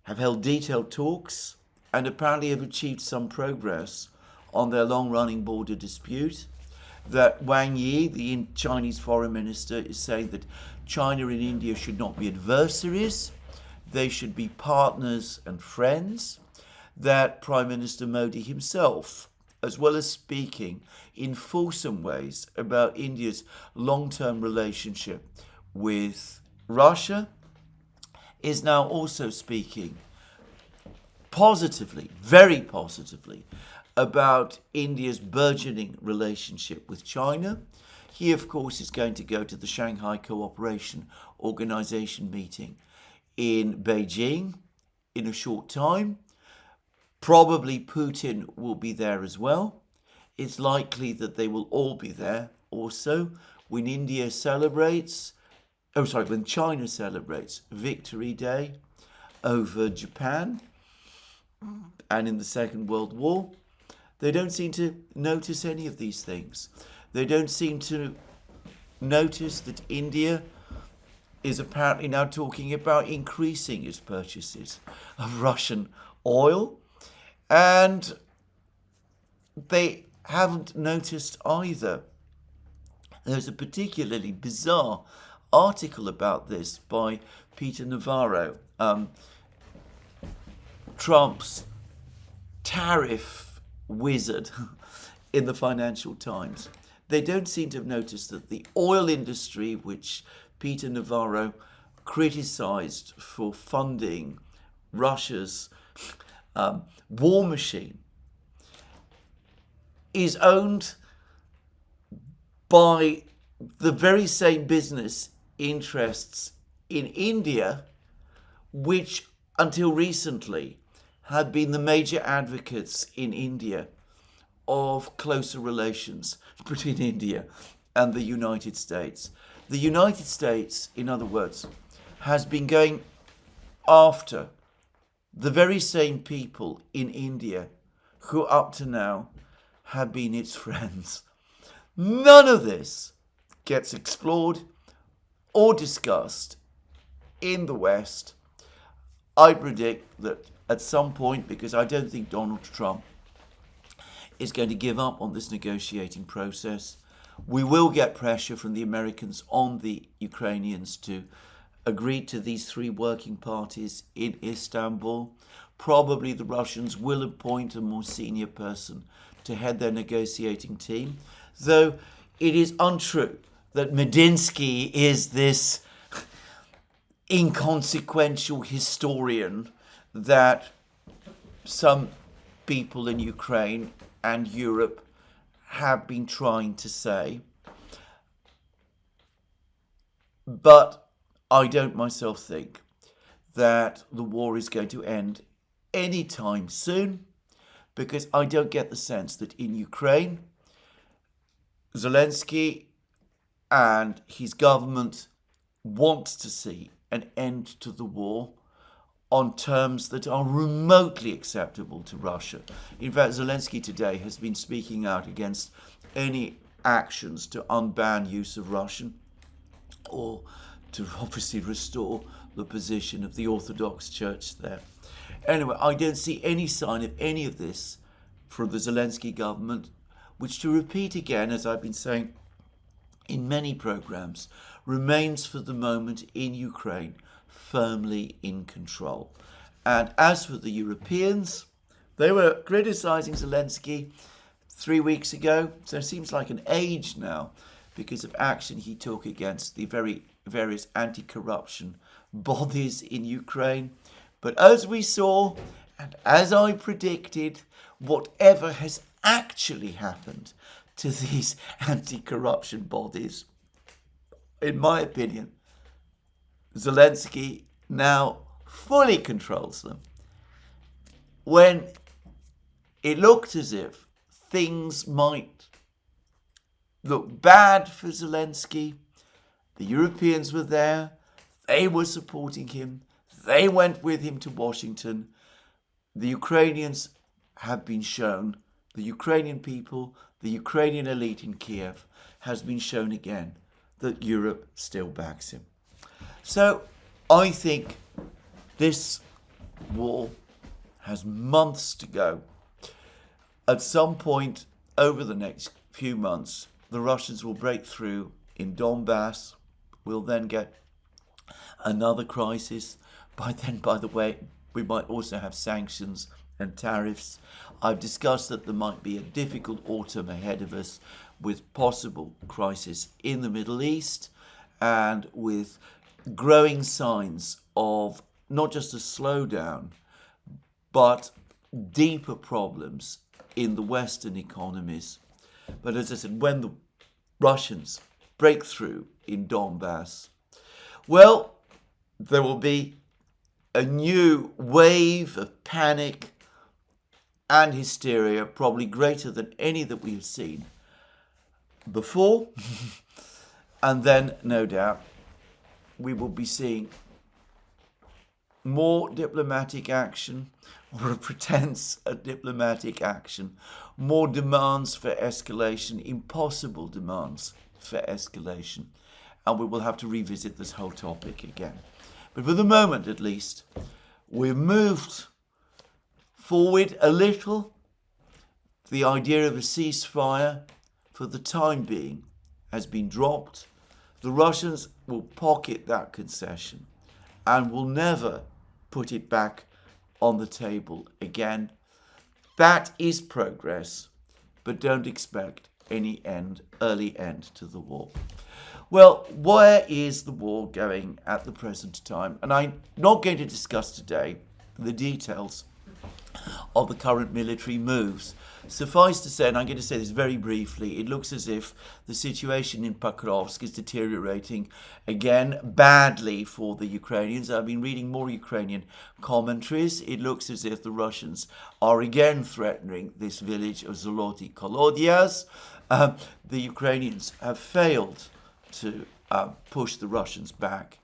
have held detailed talks and apparently have achieved some progress on their long-running border dispute, that Wang Yi, the Chinese Foreign Minister, is saying that China and India should not be adversaries, they should be partners and friends, that Prime Minister Modi himself, as well as speaking in fulsome ways about India's long-term relationship with Russia, is now also speaking positively, very positively, about India's burgeoning relationship with China. He, of course, is going to go to the Shanghai Cooperation Organization meeting in Beijing in a short time. Probably Putin will be there as well. It's likely that they will all be there also when when China celebrates Victory Day over Japan and in the Second World War. They don't seem to notice any of these things. They don't seem to notice that India is apparently now talking about increasing its purchases of Russian oil. And they haven't noticed either. There's a particularly bizarre article about this by Peter Navarro, Trump's tariff wizard in the Financial Times. They don't seem to have noticed that the oil industry, which Peter Navarro criticized for funding Russia's war machine, is owned by the very same business interests in India, which until recently had been the major advocates in India of closer relations between India and the United States. The United States, in other words, has been going after the very same people in India who up to now have been its friends. None of this gets explored or discussed in the West. I predict that at some point, because I don't think Donald Trump is going to give up on this negotiating process, we will get pressure from the Americans on the Ukrainians to agree to these three working parties in Istanbul. Probably the Russians will appoint a more senior person to head their negotiating team, though it is untrue that Medinsky is this inconsequential historian that some people in Ukraine and Europe have been trying to say. But I don't myself think that the war is going to end anytime soon, because I don't get the sense that in Ukraine, Zelensky and his government want to see an end to the war on terms that are remotely acceptable to Russia. In fact, Zelensky today has been speaking out against any actions to unban use of Russian or to obviously restore the position of the Orthodox Church there. Anyway, I don't see any sign of any of this from the Zelensky government, which, to repeat again, as I've been saying in many programs, remains for the moment in Ukraine firmly in control. And as for the Europeans, they were criticizing Zelensky 3 weeks ago, so it seems like an age now, because of action he took against the various anti-corruption bodies in Ukraine. But as we saw, and as I predicted, whatever has actually happened to these anti-corruption bodies, in my opinion, Zelensky now fully controls them. When it looked as if things might look bad for Zelensky, the Europeans were there, they were supporting him, they went with him to Washington, the Ukrainians have been shown, the Ukrainian people, the Ukrainian elite in Kiev has been shown again that Europe still backs him. So I think this war has months to go. At some point over the next few months, the Russians will break through in Donbass. We'll then get another crisis. By then, by the way, we might also have sanctions and tariffs. I've discussed that there might be a difficult autumn ahead of us with possible crisis in the Middle East and with growing signs of not just a slowdown, but deeper problems in the Western economies. But as I said, when the Russians break through in Donbass, well, there will be a new wave of panic and hysteria, probably greater than any that we have seen before. And then, no doubt, we will be seeing more diplomatic action, or a pretense of diplomatic action, more demands for escalation, impossible demands for escalation, and we will have to revisit this whole topic again. But for the moment, at least, we've moved forward a little. The idea of a ceasefire, for the time being, has been dropped. The Russians will pocket that concession and will never put it back on the table again. That is progress, but don't expect any early end to the war. Well, where is the war going at the present time? And I'm not going to discuss today the details of the current military moves. Suffice to say, and I'm going to say this very briefly, it looks as if the situation in Pokrovsk is deteriorating again badly for the Ukrainians. I've been reading more Ukrainian commentaries. It looks as if the Russians are again threatening this village of Zoloty Kolodyas. The Ukrainians have failed to push the Russians back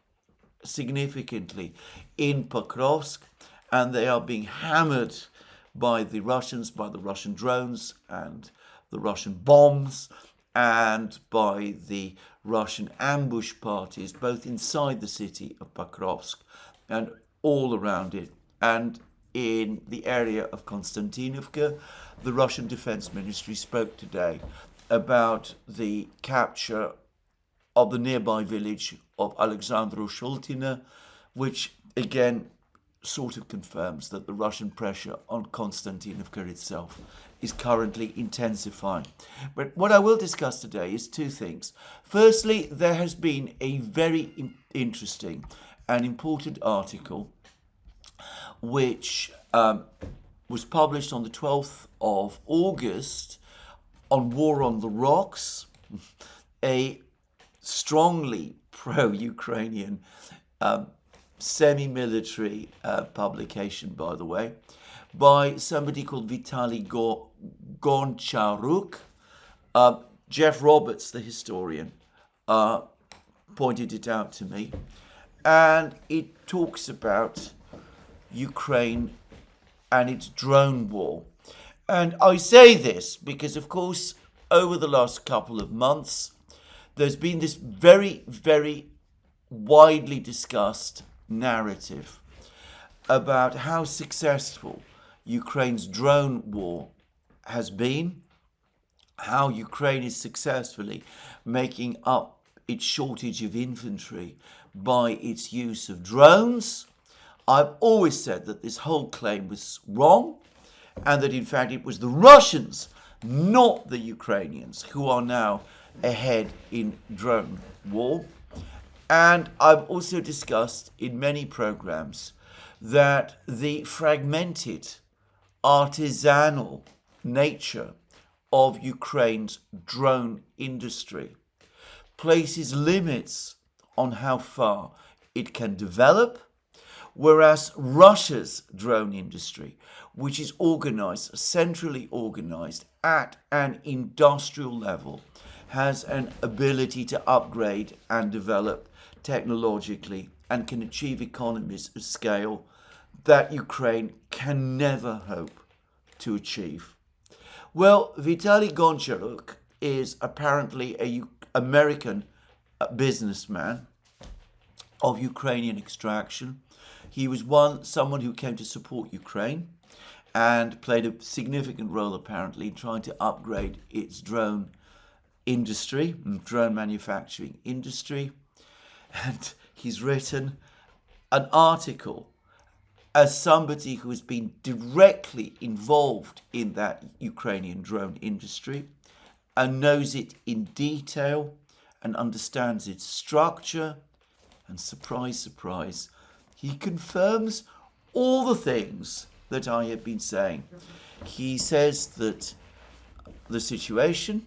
significantly in Pokrovsk, and they are being hammered by the Russians, by the Russian drones and the Russian bombs, and by the Russian ambush parties, both inside the city of Pokrovsk and all around it. And in the area of Konstantinovka, the Russian Defense Ministry spoke today about the capture of the nearby village of Alexandro Shultina, which again sort of confirms that the Russian pressure on Konstantinovka itself is currently intensifying. But what I will discuss today is two things. Firstly, there has been a very interesting and important article which was published on the 12th of August on War on the Rocks, a strongly pro-Ukrainian semi-military publication, by the way, by somebody called Vitaly Goncharuk. Jeff Roberts, the historian, pointed it out to me, and it talks about Ukraine and its drone war. And I say this because, of course, over the last couple of months, there's been this very, very widely discussed narrative about how successful Ukraine's drone war has been, how Ukraine is successfully making up its shortage of infantry by its use of drones. I've always said that this whole claim was wrong, and that in fact it was the Russians, not the Ukrainians, who are now ahead in drone war. And I've also discussed in many programs that the fragmented, artisanal nature of Ukraine's drone industry places limits on how far it can develop, whereas Russia's drone industry, which is organized, centrally organized at an industrial level, has an ability to upgrade and develop technologically and can achieve economies of scale that Ukraine can never hope to achieve? Well, Vitaly Goncharuk is apparently an American businessman of Ukrainian extraction. He was someone who came to support Ukraine and played a significant role, apparently, in trying to upgrade its drone industry, drone manufacturing industry. And he's written an article as somebody who has been directly involved in that Ukrainian drone industry and knows it in detail and understands its structure. And surprise, surprise, he confirms all the things that I have been saying. He says that the situation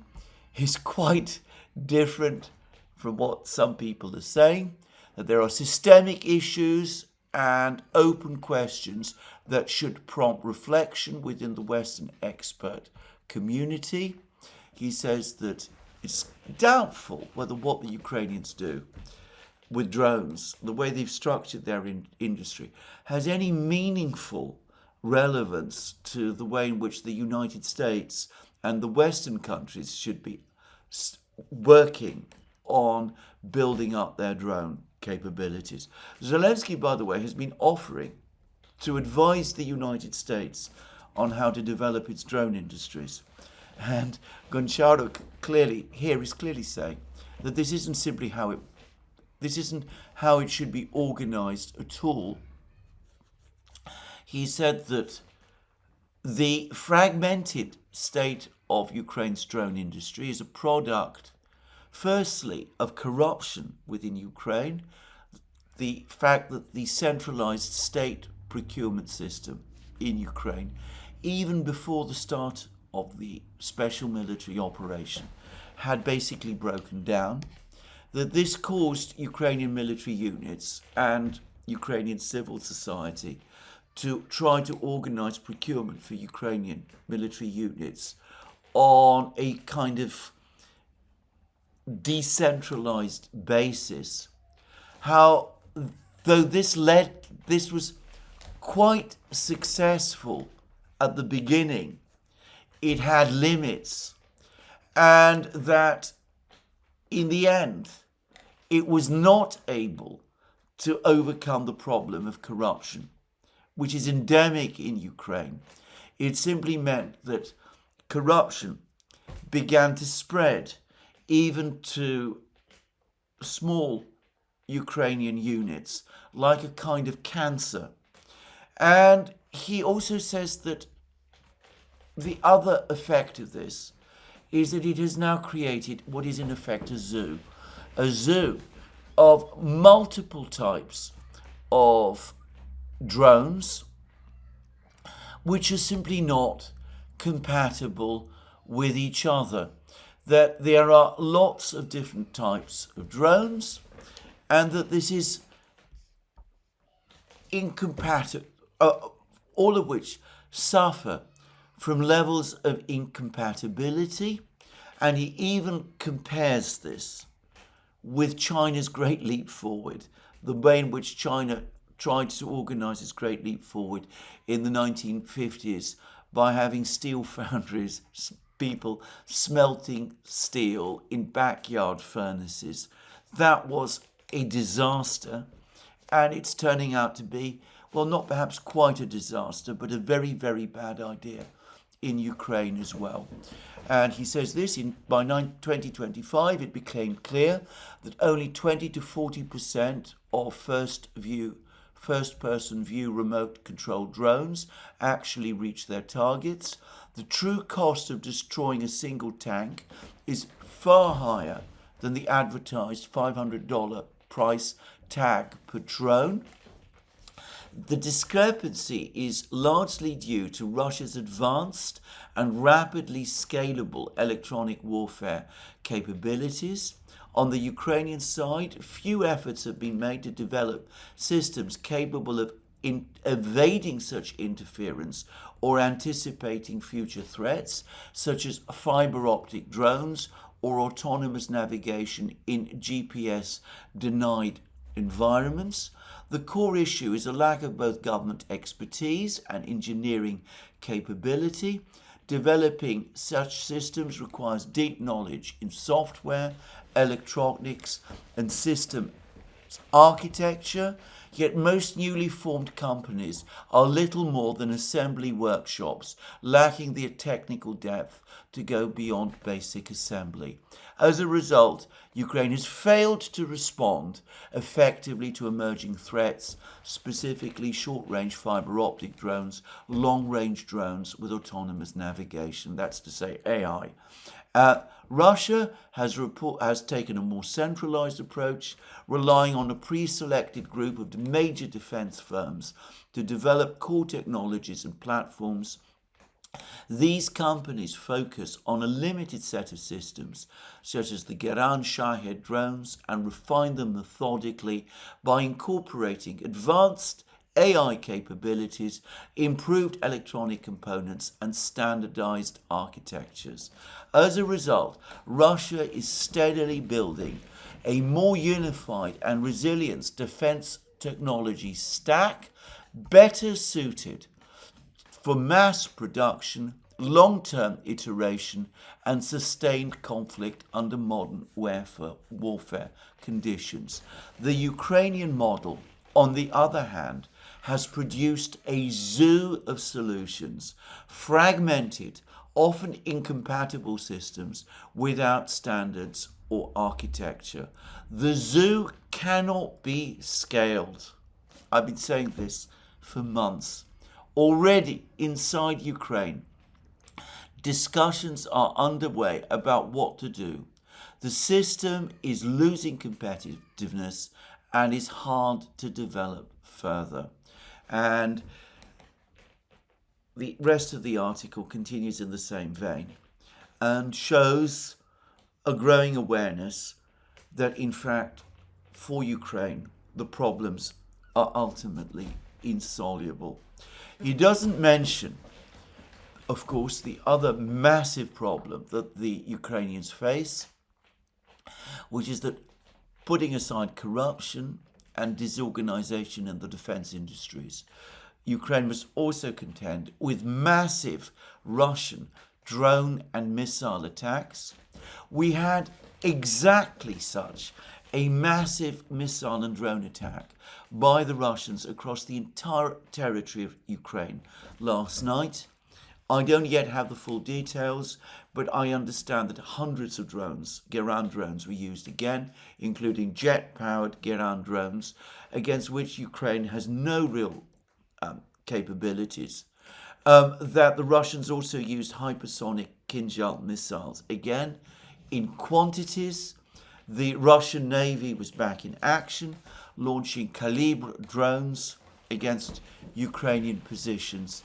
is quite different from what some people are saying, that there are systemic issues and open questions that should prompt reflection within the Western expert community. He says that it's doubtful whether what the Ukrainians do with drones, the way they've structured their industry, has any meaningful relevance to the way in which the United States and the Western countries should be working on building up their drone capabilities. Zelensky, by the way, has been offering to advise the United States on how to develop its drone industries. And Goncharuk is clearly saying that this isn't simply how it should be organized at all. He said that the fragmented state of Ukraine's drone industry is a product, firstly, of corruption within Ukraine, the fact that the centralized state procurement system in Ukraine, even before the start of the special military operation, had basically broken down, that this caused Ukrainian military units and Ukrainian civil society to try to organize procurement for Ukrainian military units on a kind of decentralized basis. How, though this was quite successful at the beginning, it had limits, and that in the end it was not able to overcome the problem of corruption, which is endemic in Ukraine. It simply meant that corruption began to spread even to small Ukrainian units, like a kind of cancer. And he also says that the other effect of this is that it has now created what is in effect a zoo of multiple types of drones, which are simply not compatible with each other. That there are lots of different types of drones, and that this is incompatible, all of which suffer from levels of incompatibility. And he even compares this with China's Great Leap Forward, the way in which China tried to organize its Great Leap Forward in the 1950s by having steel foundries, people smelting steel in backyard furnaces. That was a disaster, and it's turning out to be, well, not perhaps quite a disaster, but a very, very bad idea in Ukraine as well. And he says this, by 2025 it became clear that only 20 to 40% of first-person view remote-controlled drones actually reach their targets. The true cost of destroying a single tank is far higher than the advertised $500 price tag per drone. The discrepancy is largely due to Russia's advanced and rapidly scalable electronic warfare capabilities. On the Ukrainian side, few efforts have been made to develop systems capable of evading such interference or anticipating future threats, such as fiber optic drones or autonomous navigation in GPS-denied environments. The core issue is a lack of both government expertise and engineering capability. Developing such systems requires deep knowledge in software, electronics, and system architecture, yet most newly formed companies are little more than assembly workshops, lacking the technical depth to go beyond basic assembly. As a result, Ukraine has failed to respond effectively to emerging threats, specifically short-range fiber optic drones, long-range drones with autonomous navigation, that's to say AI. Russia has taken a more centralized approach, relying on a pre-selected group of major defense firms to develop core technologies and platforms. These companies focus on a limited set of systems, such as the Geran Shahed drones, and refine them methodically by incorporating advanced AI capabilities, improved electronic components, and standardized architectures. As a result, Russia is steadily building a more unified and resilient defense technology stack, better suited for mass production, long-term iteration, and sustained conflict under modern warfare conditions. The Ukrainian model, on the other hand, has produced a zoo of solutions, fragmented, often incompatible systems without standards or architecture. The zoo cannot be scaled. I've been saying this for months. Already inside Ukraine, discussions are underway about what to do. The system is losing competitiveness and is hard to develop further. And the rest of the article continues in the same vein and shows a growing awareness that, in fact, for Ukraine, the problems are ultimately insoluble. He doesn't mention, of course, the other massive problem that the Ukrainians face, which is that, putting aside corruption and disorganization in the defense industries, Ukraine must also contend with massive Russian drone and missile attacks. We had exactly such a massive missile and drone attack by the Russians across the entire territory of Ukraine last night. I don't yet have the full details, but I understand that hundreds of drones, Geran drones, were used again, including jet-powered Geran drones, against which Ukraine has no real capabilities. That the Russians also used hypersonic Kinzhal missiles, again, in quantities. The Russian Navy was back in action, launching Kalibr drones against Ukrainian positions.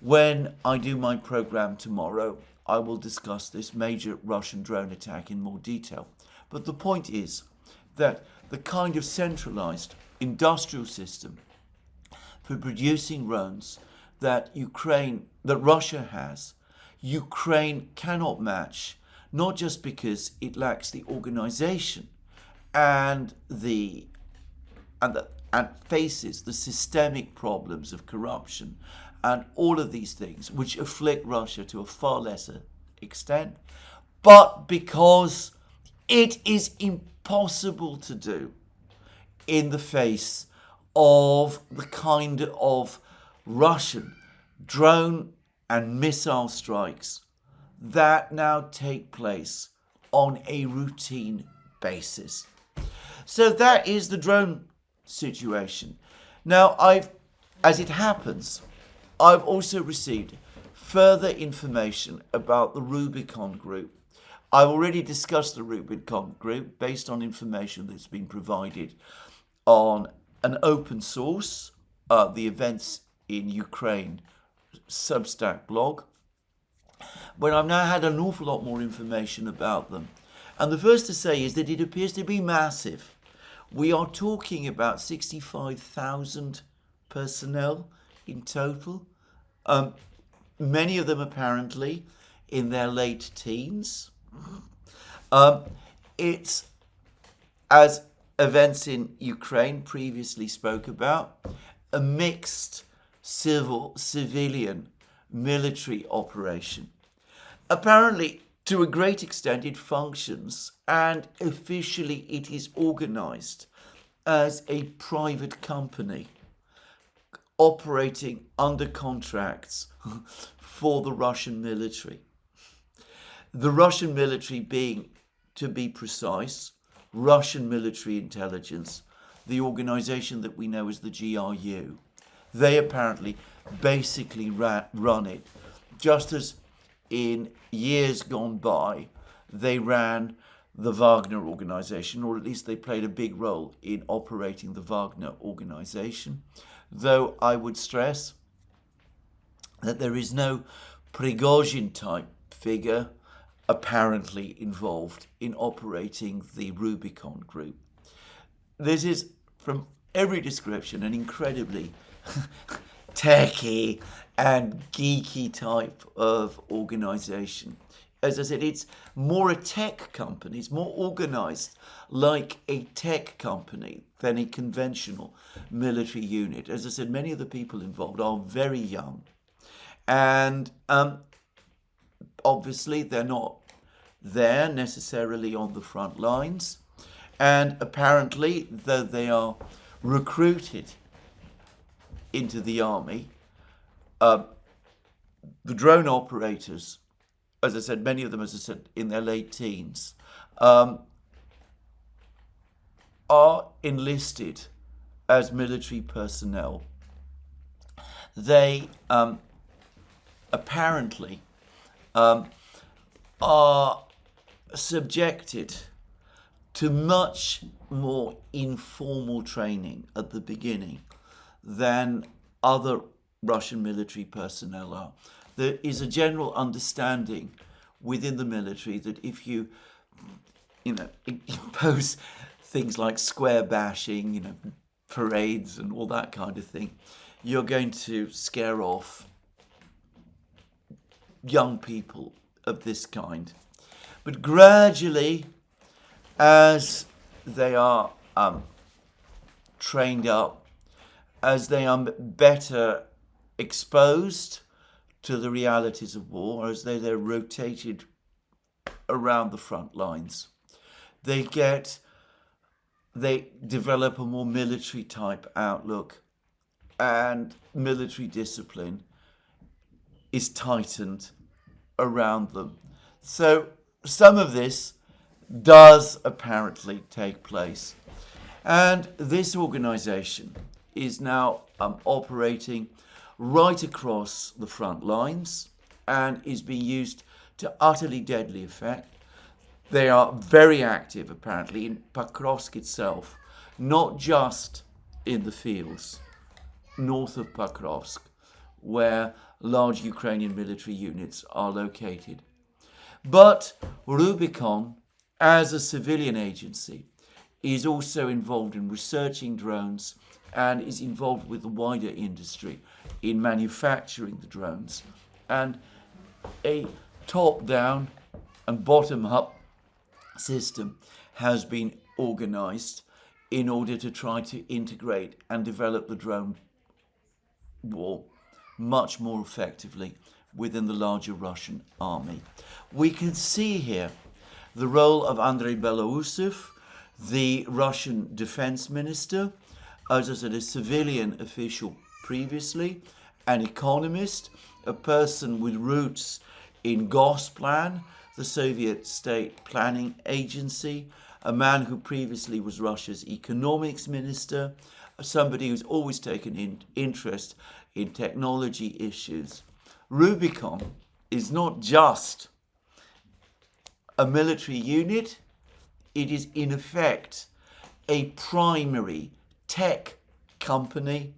When I do my program tomorrow, I will discuss this major Russian drone attack in more detail. But the point is that the kind of centralized industrial system for producing drones that Russia has, Ukraine cannot match, not just because it lacks the organization and faces the systemic problems of corruption and all of these things which afflict Russia to a far lesser extent, but because it is impossible to do in the face of the kind of Russian drone and missile strikes that now take place on a routine basis. So that is the drone situation. Now, as it happens, I've also received further information about the Rubicon Group. I've already discussed the Rubicon Group based on information that's been provided on an open source, the Events in Ukraine Substack blog. But I've now had an awful lot more information about them. And the first to say is that it appears to be massive. We are talking about 65,000 personnel in total. Many of them apparently in their late teens. It's, as events in Ukraine previously spoke about, a mixed civilian military operation. Apparently, to a great extent, it functions, and officially it is organized as a private company operating under contracts for the Russian military. The Russian military being, to be precise, Russian military intelligence, the organization that we know as the GRU. They apparently basically run it, just as in years gone by they ran the Wagner organization, or at least they played a big role in operating the Wagner organization, though I would stress that there is no Prigozhin type figure apparently involved in operating the Rubicon group. This is, from every description, an incredibly techy and geeky type of organization. As I said, it's more a tech company, it's more organized like a tech company than a conventional military unit. As I said, many of the people involved are very young, and obviously they're not there necessarily on the front lines, and apparently, though they are recruited into the army, the drone operators, as I said, many of them, as I said, in their late teens, are enlisted as military personnel. They apparently are subjected to much more informal training at the beginning than other Russian military personnel are. There is a general understanding within the military that if you impose things like square bashing, parades and all that kind of thing, you're going to scare off young people of this kind. But gradually, as they are trained up, as they are better exposed to the realities of war, as they're rotated around the front lines, they develop a more military type outlook, and military discipline is tightened around them. So some of this does apparently take place. And this organization is now operating right across the front lines and is being used to utterly deadly effect. They are very active, apparently, in Pokrovsk itself, not just in the fields north of Pokrovsk, where large Ukrainian military units are located. But Rubicon, as a civilian agency, is also involved in researching drones and is involved with the wider industry in manufacturing the drones. And a top-down and bottom-up system has been organized in order to try to integrate and develop the drone war much more effectively within the larger Russian army. We can see here the role of Andrei Belousov, the Russian defense minister, as I said, a civilian official previously, an economist, a person with roots in Gosplan, the Soviet state planning agency, a man who previously was Russia's economics minister, somebody who's always taken interest in technology issues. Rubicon is not just a military unit, it is in effect a primary tech company,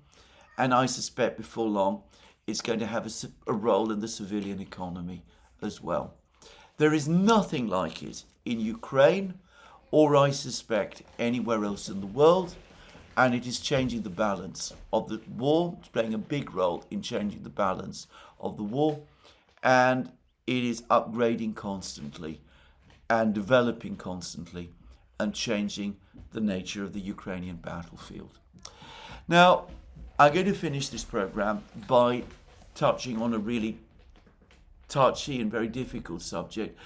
and I suspect before long it's going to have a role in the civilian economy as well. There is nothing like it in Ukraine, or I suspect anywhere else in the world, and it is changing the balance of the war. It's playing a big role in changing the balance of the war, and it is upgrading constantly and developing constantly and changing the nature of the Ukrainian battlefield. Now, I'm going to finish this program by touching on a really touchy and very difficult subject,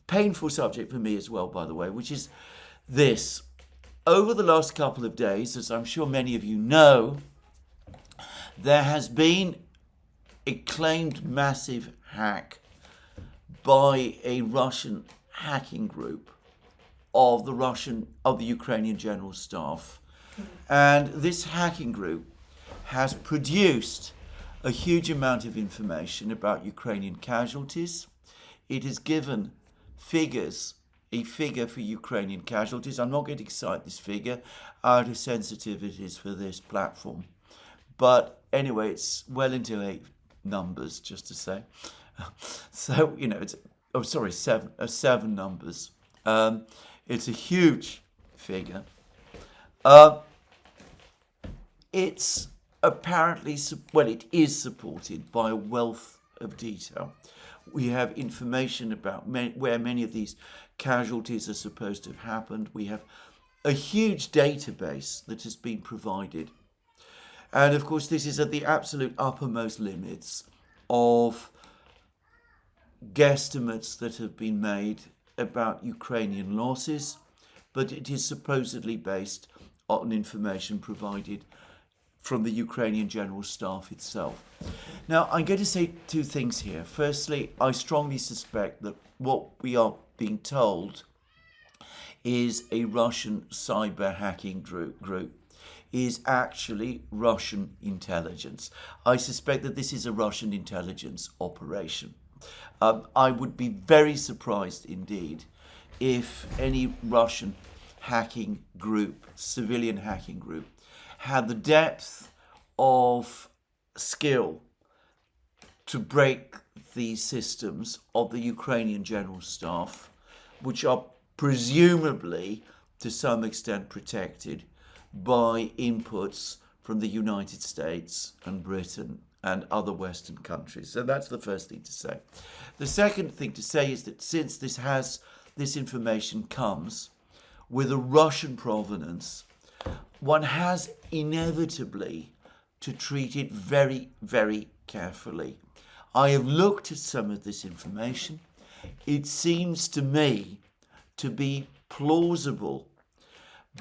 painful subject for me as well, by the way, which is this. Over the last couple of days, as I'm sure many of you know, there has been a claimed massive hack by a Russian hacking group of the Ukrainian General Staff. And this hacking group has produced a huge amount of information about Ukrainian casualties. It has given a figure for Ukrainian casualties. I'm not going to cite this figure out of sensitivities for this platform. But anyway, it's well into 8 numbers, just to say. So, it's, seven numbers. It's a huge figure. It's apparently, it is supported by a wealth of detail. We have information about where many of these casualties are supposed to have happened. We have a huge database that has been provided. And of course, this is at the absolute uppermost limits of guesstimates that have been made about Ukrainian losses, but it is supposedly based on information provided from the Ukrainian General Staff itself. Now, I'm going to say 2 things here. Firstly, I strongly suspect that what we are being told is a Russian cyber hacking group is actually Russian intelligence. I suspect that this is a Russian intelligence operation. I would be very surprised indeed if any Russian hacking group, civilian hacking group, had the depth of skill to break the systems of the Ukrainian General Staff, which are presumably to some extent protected by inputs from the United States and Britain and other Western countries. So that's the first thing to say. The second thing to say is that since this information comes with a Russian provenance, one has inevitably to treat it very, very carefully. I have looked at some of this information. It seems to me to be plausible.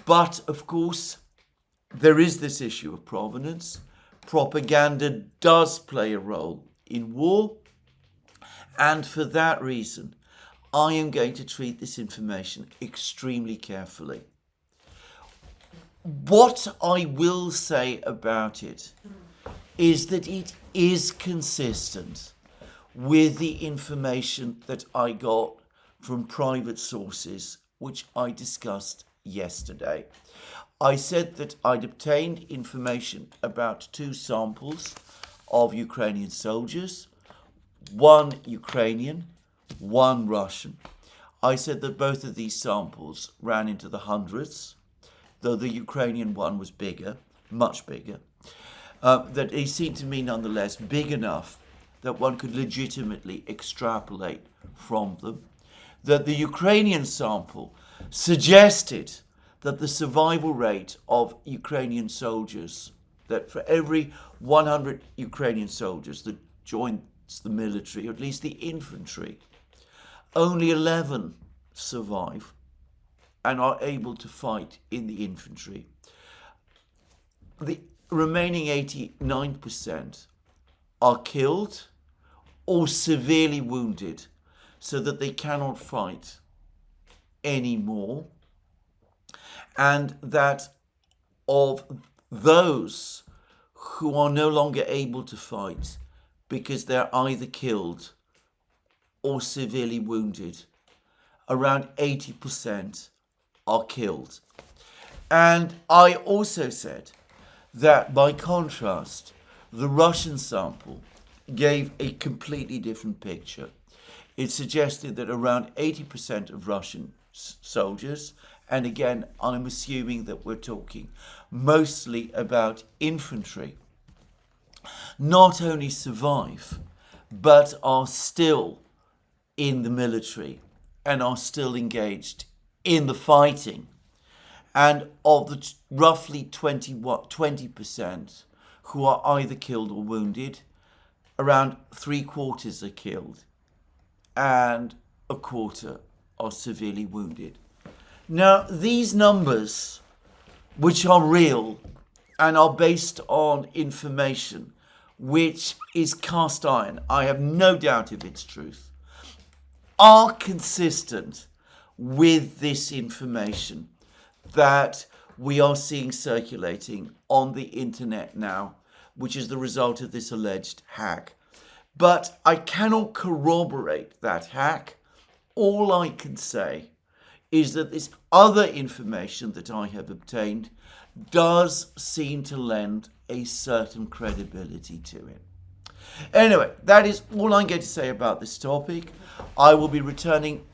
But, of course, there is this issue of provenance. Propaganda does play a role in war. And for that reason, I am going to treat this information extremely carefully. What I will say about it is that it is consistent with the information that I got from private sources, which I discussed yesterday. I said that I'd obtained information about 2 samples of Ukrainian soldiers, 1 Ukrainian, 1 Russian. I said that both of these samples ran into the hundreds, though the Ukrainian one was bigger, much bigger, that they seemed to me nonetheless big enough that one could legitimately extrapolate from them, that the Ukrainian sample suggested that the survival rate of Ukrainian soldiers, that for every 100 Ukrainian soldiers that joins the military, or at least the infantry, only 11 survive and are able to fight in the infantry. The remaining 89% are killed or severely wounded so that they cannot fight anymore. And that of those who are no longer able to fight because they're either killed or severely wounded, around 80% are killed. And I also said that, by contrast, the Russian sample gave a completely different picture. It suggested that around 80% of Russian soldiers, and again, I'm assuming that we're talking mostly about infantry, not only survive, but are still in the military and are still engaged in the fighting. And of the roughly 20% who are either killed or wounded, around 3/4 are killed and a quarter are severely wounded. Now, these numbers, which are real and are based on information which is cast iron, I have no doubt of its truth, are consistent with this information that we are seeing circulating on the internet now, which is the result of this alleged hack. But I cannot corroborate that hack. All I can say is that this other information that I have obtained does seem to lend a certain credibility to it. Anyway, that is all I'm going to say about this topic. I will be returning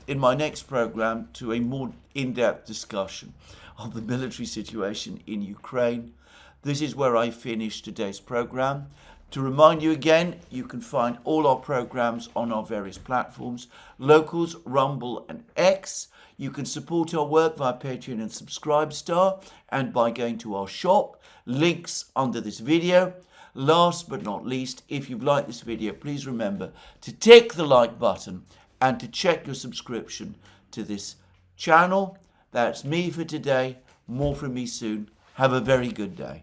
in my next program to a more in-depth discussion of the military situation in Ukraine. This is where I finish today's program. To remind you again, you can find all our programs on our various platforms, Locals, Rumble and X. You can support our work via Patreon and Subscribestar and by going to our shop, links under this video. Last but not least, if you've liked this video, please remember to tick the like button and to check your subscription to this channel. That's me for today. More from me soon. Have a very good day.